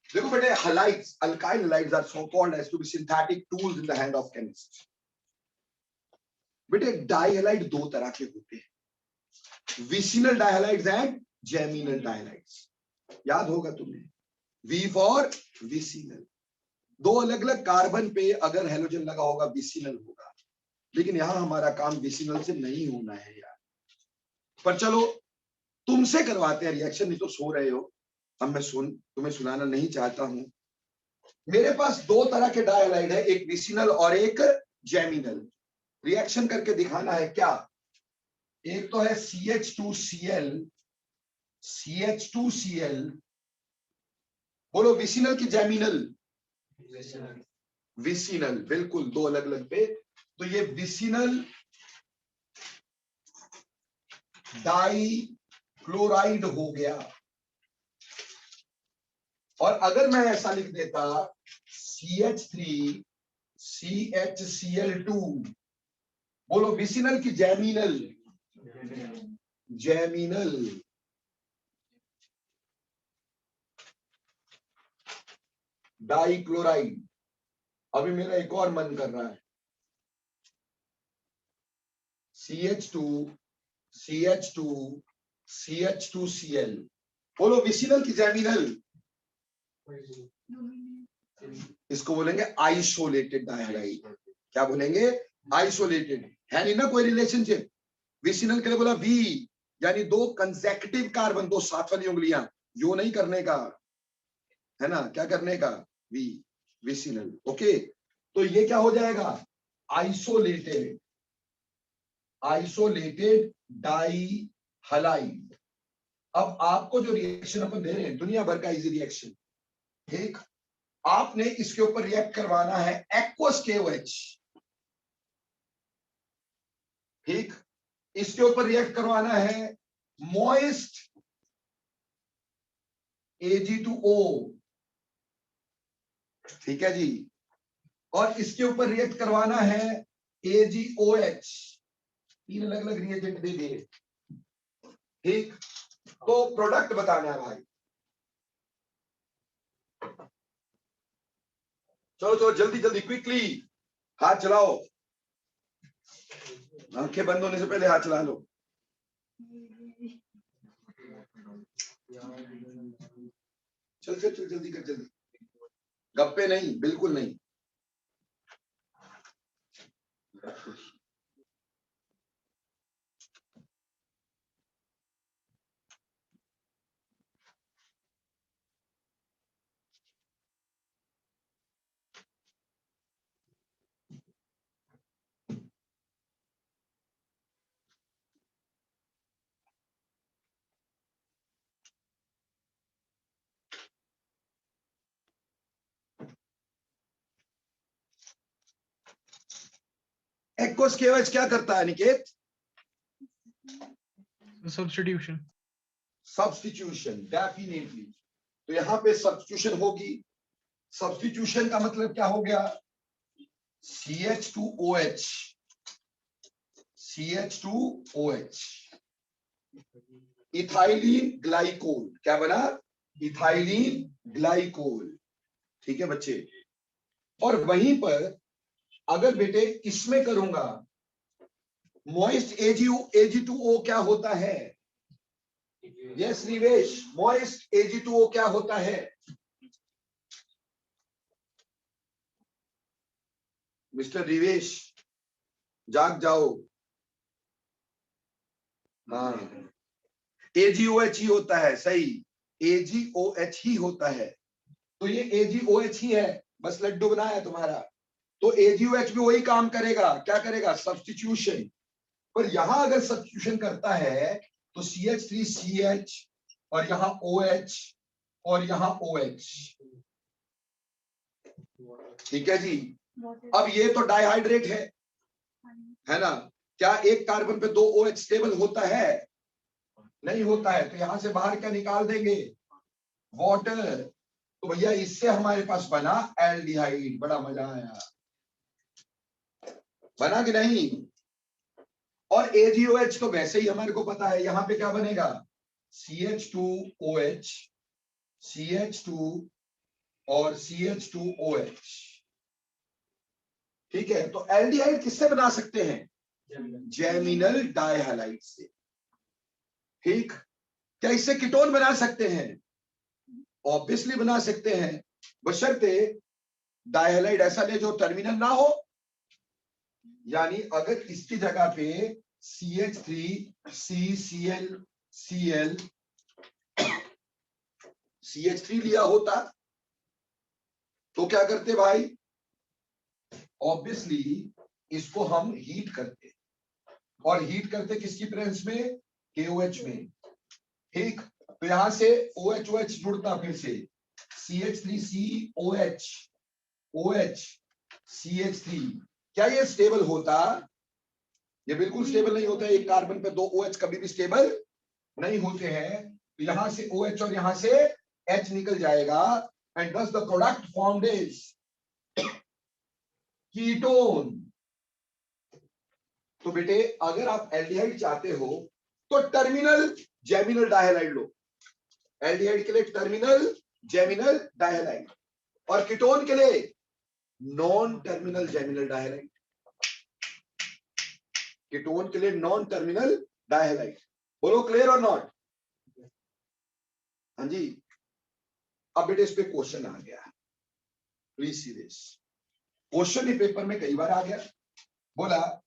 देखो बेटे, halides, alkyl halides are so called as to be synthetic tools in the hand of chemist. बेटे डाइहलाइड दो तरह के होते हैं, vicinal dihalides and geminal dihalides. याद होगा तुम्हें, वी फॉर विसिनल, दो अलग अलग कार्बन पे अगर हेलोजन लगा होगा विसिनल होगा, लेकिन यहां हमारा काम विसिनल से नहीं होना है यार। पर चलो तुमसे करवाते हैं रिएक्शन, नहीं तो सो रहे हो, अब मैं तुम्हें सुनाना नहीं चाहता हूं। मेरे पास दो तरह के डाइहलाइड है, एक विसिनल और एक जेमिनल। रिएक्शन करके दिखाना है क्या? एक तो है CH2Cl, CH2Cl, बोलो विसिनल की जेमिनल? विसिनल, बिल्कुल, दो अलग अलग पे। तो ये विसिनल डाई क्लोराइड हो गया, और अगर मैं ऐसा लिख देता CH3CHCl2, बोलो विसिनल की जेमिनल? जेमिनल। Die chloride. अभी मेरा एक और मन कर रहा है, CH2CH2CH2Cl, बोलो विसिनल की जेमिनल? इसको बोलेंगे आइसोलेटेड डाइहाइड। क्या बोलेंगे? आइसोलेटेड। है नहीं ना कोई रिलेशनशिप। विसिनल के लिए बोला वी, यानी दो कंसेक्यूटिव कार्बन, दो साथ वाली उंगलियां, यो नहीं करने का है ना, क्या करने का? We, vicinal. ओके, तो ये क्या हो जाएगा? Isolated, isolated dihalide. अब आपको जो रिएक्शन अपन दे रहे हैं दुनिया भर का इजी रिएक्शन, ठीक, आपने इसके ऊपर रिएक्ट करवाना है एक्वस KOH, ठीक। इसके ऊपर रिएक्ट करवाना है मॉइस्ट Ag2O, ठीक है जी। और इसके ऊपर रिएक्ट करवाना है AgOH, 3 अलग अलग रिएजेंट दे दिए, ठीक। तो प्रोडक्ट बताना है भाई। चलो चलो जल्दी जल्दी क्विकली हाथ चलाओ, आंखें बंद होने से पहले हाथ चला लो। चल चल चल जल्दी कर, जल्दी, गप्पे नहीं, बिल्कुल नहीं। एक्वस KOH क्या करता है निकेत? सब्स्टिट्यूशन। Substitution, definitely. तो यहां पे सब्स्टिट्यूशन होगी। सब्स्टिट्यूशन का मतलब क्या हो गया? CH2OH, CH2OH, इथाइलिन ग्लाइकोल, क्या बना? इथाइलिन ग्लाइकोल, ठीक है बच्चे। और वहीं पर अगर बेटे इसमें करूंगा मॉइस्ट Ag2O क्या होता है? यस निवेश, मॉइस्ट Ag2O क्या होता है? मिस्टर रिवेश जाग जाओ। हाँ, AgOH ही होता है, सही, AgOH ही होता है। तो ये AgOH ही है, बस लड्डू बनाया तुम्हारा। तो AgOH भी वही काम करेगा, क्या करेगा? सब्स्टिट्यूशन। पर यहां अगर सब्स्टिट्यूशन करता है तो CH3CH और यहां OH और यहां OH, ठीक है जी। अब ये तो डाइहाइड्रेट है ना? क्या एक कार्बन पे 2 OH स्टेबल होता है? नहीं होता है। तो यहां से बाहर क्या निकाल देंगे? वाटर। तो भैया इससे हमारे पास बना एल्डिहाइड। बड़ा मजा आया, बना कि नहीं? और AgOH तो वैसे ही हमारे को पता है, यहां पे क्या बनेगा? CH2OH, CH2 और CH2OH, ठीक है। तो एल्डिहाइड किससे बना सकते हैं? जेमिनल डाइहैलाइड से, ठीक। क्या इससे कीटोन बना सकते हैं? ऑब्वियसली बना सकते हैं, बशर्ते डाइहैलाइड ऐसा ले जो टर्मिनल ना हो। यानी अगर इसकी जगह पे CH3CClCl CH3 लिया होता तो क्या करते भाई? ऑब्वियसली इसको हम हीट करते, और हीट करते किसकी प्रेजेंस में? KOH में, ठीक। तो यहां से OH जुड़ता, फिर से CH3COH OH CH3, क्या ये स्टेबल होता? ये बिल्कुल स्टेबल नहीं होता है। एक कार्बन पे 2 OH कभी भी स्टेबल नहीं होते हैं। तो यहां से OH और यहां से H निकल जाएगा, and thus the product formed is ketone. तो बेटे अगर आप एल्डिहाइड चाहते हो तो टर्मिनल जेमिनल डाइहैलाइड लो। एल्डिहाइड के लिए टर्मिनल जेमिनल डाइहैलाइड, और कीटोन के लिए नॉन टर्मिनल जेमिनल डाइहैलाइड। कीटोन के लिए नॉन टर्मिनल डाइहैलाइड। बोलो क्लियर और नॉट? हाँ जी। अब बेटे इस पे क्वेश्चन आ गया, प्लीज सी दिस। क्वेश्चन ही पेपर में कई बार आ गया। बोला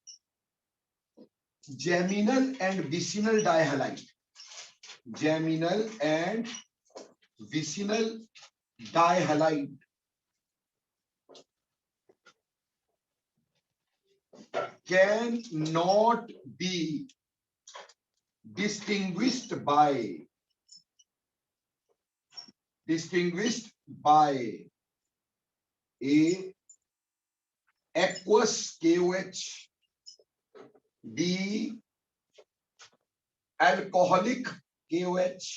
geminal and vicinal dihalide, geminal and vicinal dihalide can not be distinguished by A aqueous KOH, B alcoholic KOH,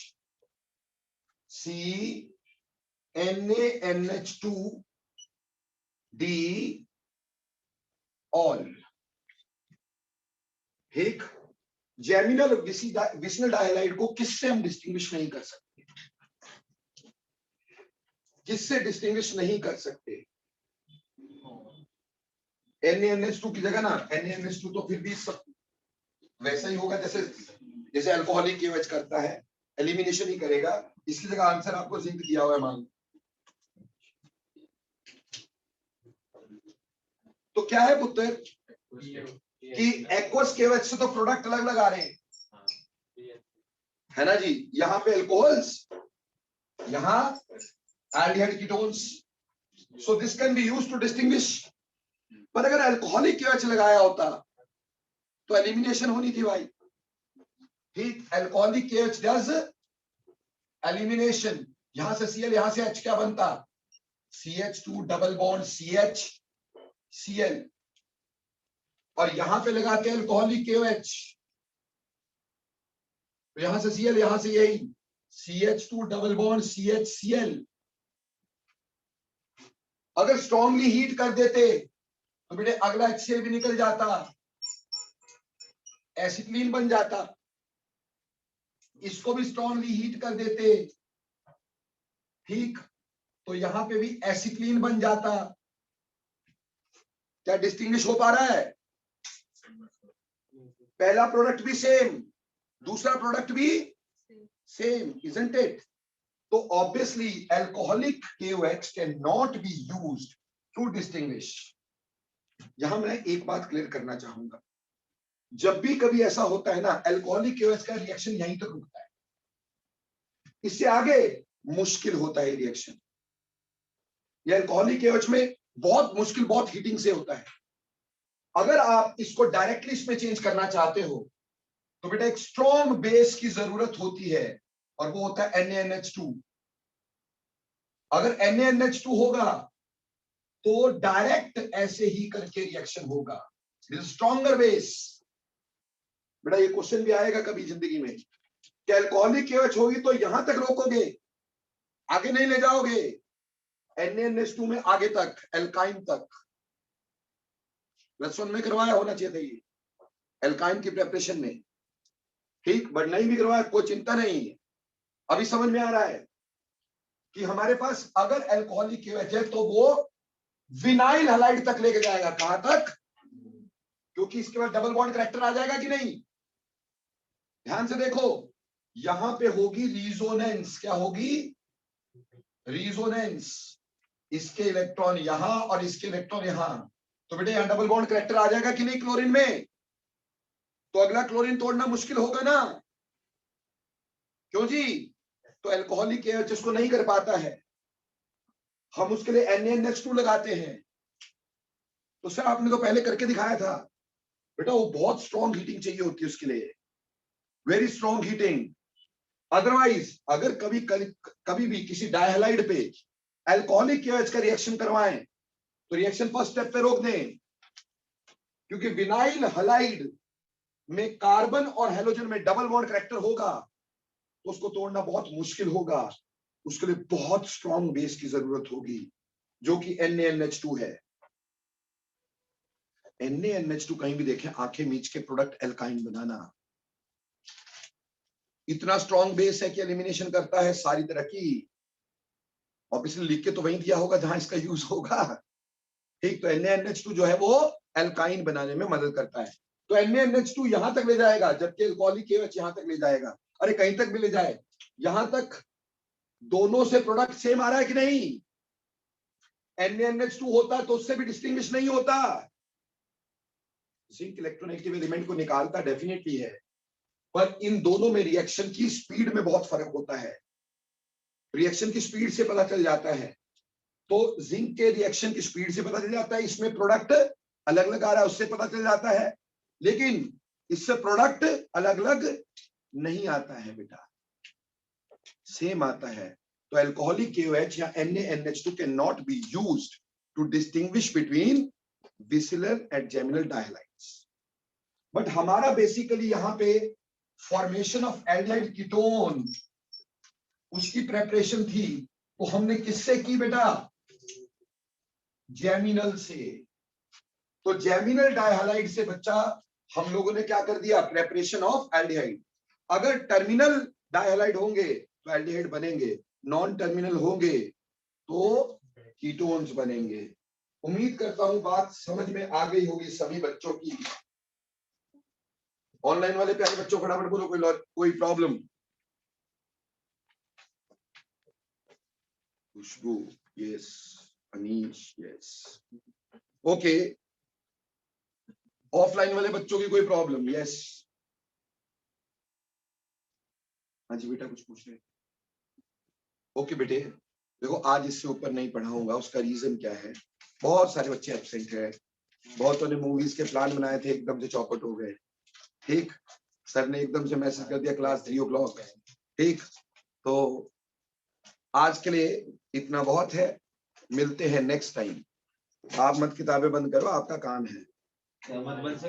C NaNH2, D all. ठीक, जेमिनल विसिनल डाइहाइलाइड को किससे हम डिस्टिंग्विश नहीं कर सकते? किससे डिस्टिंग्विश नहीं कर सकते? NaNH2 की जगह ना, NaNH2 तो फिर भी सब वैसा ही होगा जैसे अल्कोहलिक KOH करता है, एलिमिनेशन ही करेगा। इसकी जगह आंसर आपको जिंक दिया हुआ है मान। तो क्या है पुत्र कि एक्वस KOH से तो प्रोडक्ट अलग अलग आ रहे हैं, है ना जी। यहाँ पे अल्कोहल्स, यहाँ aldehyde ketones, so this can be used to distinguish. पर अगर अल्कोहलिक KOH लगाया होता तो एलिमिनेशन होनी थी भाई। ठीक, अल्कोहलिक KOH डज एलिमिनेशन। यहां से Cl, यहां से H क्या बनता? CH2 double bond CH Cl, और यहां पे लगाते हैं अल्कोहलिक KOH, तो यहां से Cl, यहां से यही CH2 double bond CH Cl। अगर स्ट्रांगली हीट कर देते तो बेटे अगला HCl भी निकल जाता, एसिटिलीन बन जाता। इसको भी स्ट्रांगली हीट कर देते, ठीक, तो यहां पे भी एसिटिलीन बन जाता। क्या डिस्टिंग्विश हो पा रहा है? पहला प्रोडक्ट भी सेम, दूसरा प्रोडक्ट भी सेम, इजंट इट? तो obviously alcoholic KOH can not be used to distinguish. यहां मैं एक बात क्लियर करना चाहूंगा, जब भी कभी ऐसा होता है ना, अल्कोहलिक KOH का रिएक्शन यहीं तक रुकता है, इससे आगे मुश्किल होता है रिएक्शन। ये अल्कोहलिक KOH में बहुत मुश्किल, बहुत हीटिंग से होता है। अगर आप इसको डायरेक्टली इसमें चेंज करना चाहते हो तो बेटा एक स्ट्रॉन्ग बेस की जरूरत होती है, और वो होता है NaNH2। अगर NaNH2 होगा तो डायरेक्ट ऐसे ही करके रिएक्शन होगा, स्ट्रॉन्गर बेस। बेटा ये क्वेश्चन भी आएगा कभी जिंदगी में कि अल्कोहलिक KOH होगी तो यहां तक रोकोगे, आगे नहीं ले जाओगे, NaNH2 में आगे तक, एल्काइन तक। प्लस 1 में करवाया होना चाहिए था ये, एल्काइन की प्रिपरेशन में, ठीक, बट नहीं भी करवाया कोई चिंता नहीं है। अभी समझ में आ रहा है कि हमारे पास अगर अल्कोहलिक KOH है तो वो विनाइल हैलाइड तक लेके जाएगा। कहां तक? क्योंकि इसके बाद डबल बॉन्ड करैक्टर आ जाएगा कि नहीं? ध्यान से देखो, यहां पे होगी रिजोनेंस। क्या होगी? रिजोनेंस। इसके इलेक्ट्रॉन यहां और इसके इलेक्ट्रॉन यहां, तो बेटे यहां डबल बॉन्ड करैक्टर आ जाएगा कि नहीं क्लोरीन में? तो अगला क्लोरीन तोड़ना मुश्किल होगा ना, क्यों जी? तो अल्कोहलिक KOH इसको नहीं कर पाता है, हम उसके लिए NaNH2 लगाते हैं। तो सर आपने तो पहले करके दिखाया था बेटा, वो बहुत स्ट्रॉन्ग हीटिंग चाहिए होती है उसके लिए, वेरी स्ट्रॉन्ग हीटिंग। अदरवाइज अगर कभी भी किसी डाइहैलाइड पे अल्कोहलिक KOH का रिएक्शन करवाएं तो रिएक्शन फर्स्ट स्टेप पे रोक दें, क्योंकि विनाइल हैलाइड में कार्बन और हेलोजन में डबल बॉन्ड करैक्टर होगा, तो उसको तोड़ना बहुत मुश्किल होगा। उसके लिए बहुत स्ट्रॉन्ग बेस की जरूरत होगी, जो कि NaNH2 है। NaNH2 कहीं भी देखें, आंखें मीच के प्रोडक्ट एल्काइन बनाना, इतना स्ट्रॉन्ग बेस है कि एलिमिनेशन करता है सारी तरह की। ऑब्वियसली लिख के तो वहीं दिया होगा जहां इसका यूज होगा, ठीक। तो NaNH2 जो है वो एल्काइन बनाने में मदद करता है। तो NaNH2 यहां तक ले जाएगा, जबकि अल्कोहलिक KOH यहां तक ले जाएगा। अरे कहीं तक भी ले जाए, यहां तक दोनों से प्रोडक्ट सेम आ रहा है कि नहीं? NaNH2 होता तो उससे भी डिस्टिंग्विश नहीं होता। जिंक इलेक्ट्रोनेगेटिव एलिमेंट को निकालता डेफिनेटली है, पर इन दोनों में रिएक्शन की स्पीड में बहुत फर्क होता है। रिएक्शन की स्पीड से पता चल जाता है, तो जिंक के रिएक्शन की स्पीड से पता चल जाता है, इसमें प्रोडक्ट अलग अलग आ रहा है उससे पता चल जाता है, लेकिन इससे प्रोडक्ट अलग अलग नहीं आता है बेटा, सेम आता है। तो अल्कोहलिक KOH या NaNH2 can not be used to distinguish between basilar and geminal dihalides. But हमारा basically यहाँ पे formation of aldehyde ketone उसकी preparation थी, तो हमने किससे की बेटा? जेमिनल से। तो जेमिनल डाइहालाइड से बच्चा हम लोगों ने क्या कर दिया? Preparation of aldehyde. अगर टर्मिनल डाइहालाइड होंगे तो एल्डिहाइड बनेंगे, नॉन टर्मिनल होंगे तो कीटोन्स बनेंगे। उम्मीद करता हूं बात समझ में आ गई होगी सभी बच्चों की। ऑनलाइन वाले प्यारे बच्चों फटाफट बोलो कोई problem? Khushboo yes, Anish yes, okay. Offline वाले बच्चों की कोई प्रॉब्लम? यस, हाँ जी बेटा कुछ पूछ रहे? ओके बेटे, देखो आज इससे ऊपर नहीं पढ़ाऊंगा, उसका रीजन क्या है? बहुत सारे बच्चे एब्सेंट है, बहुतों ने मूवीज के प्लान बनाए थे, एकदम से चौपट हो गए। ठीक, सर ने एकदम से मैसेज कर दिया क्लास 3 o'clock। ठीक, तो आज के लिए इतना बहुत है, मिलते हैं नेक्स्ट टाइम। आप मत किताबें बंद करो, आपका काम है। रिवाज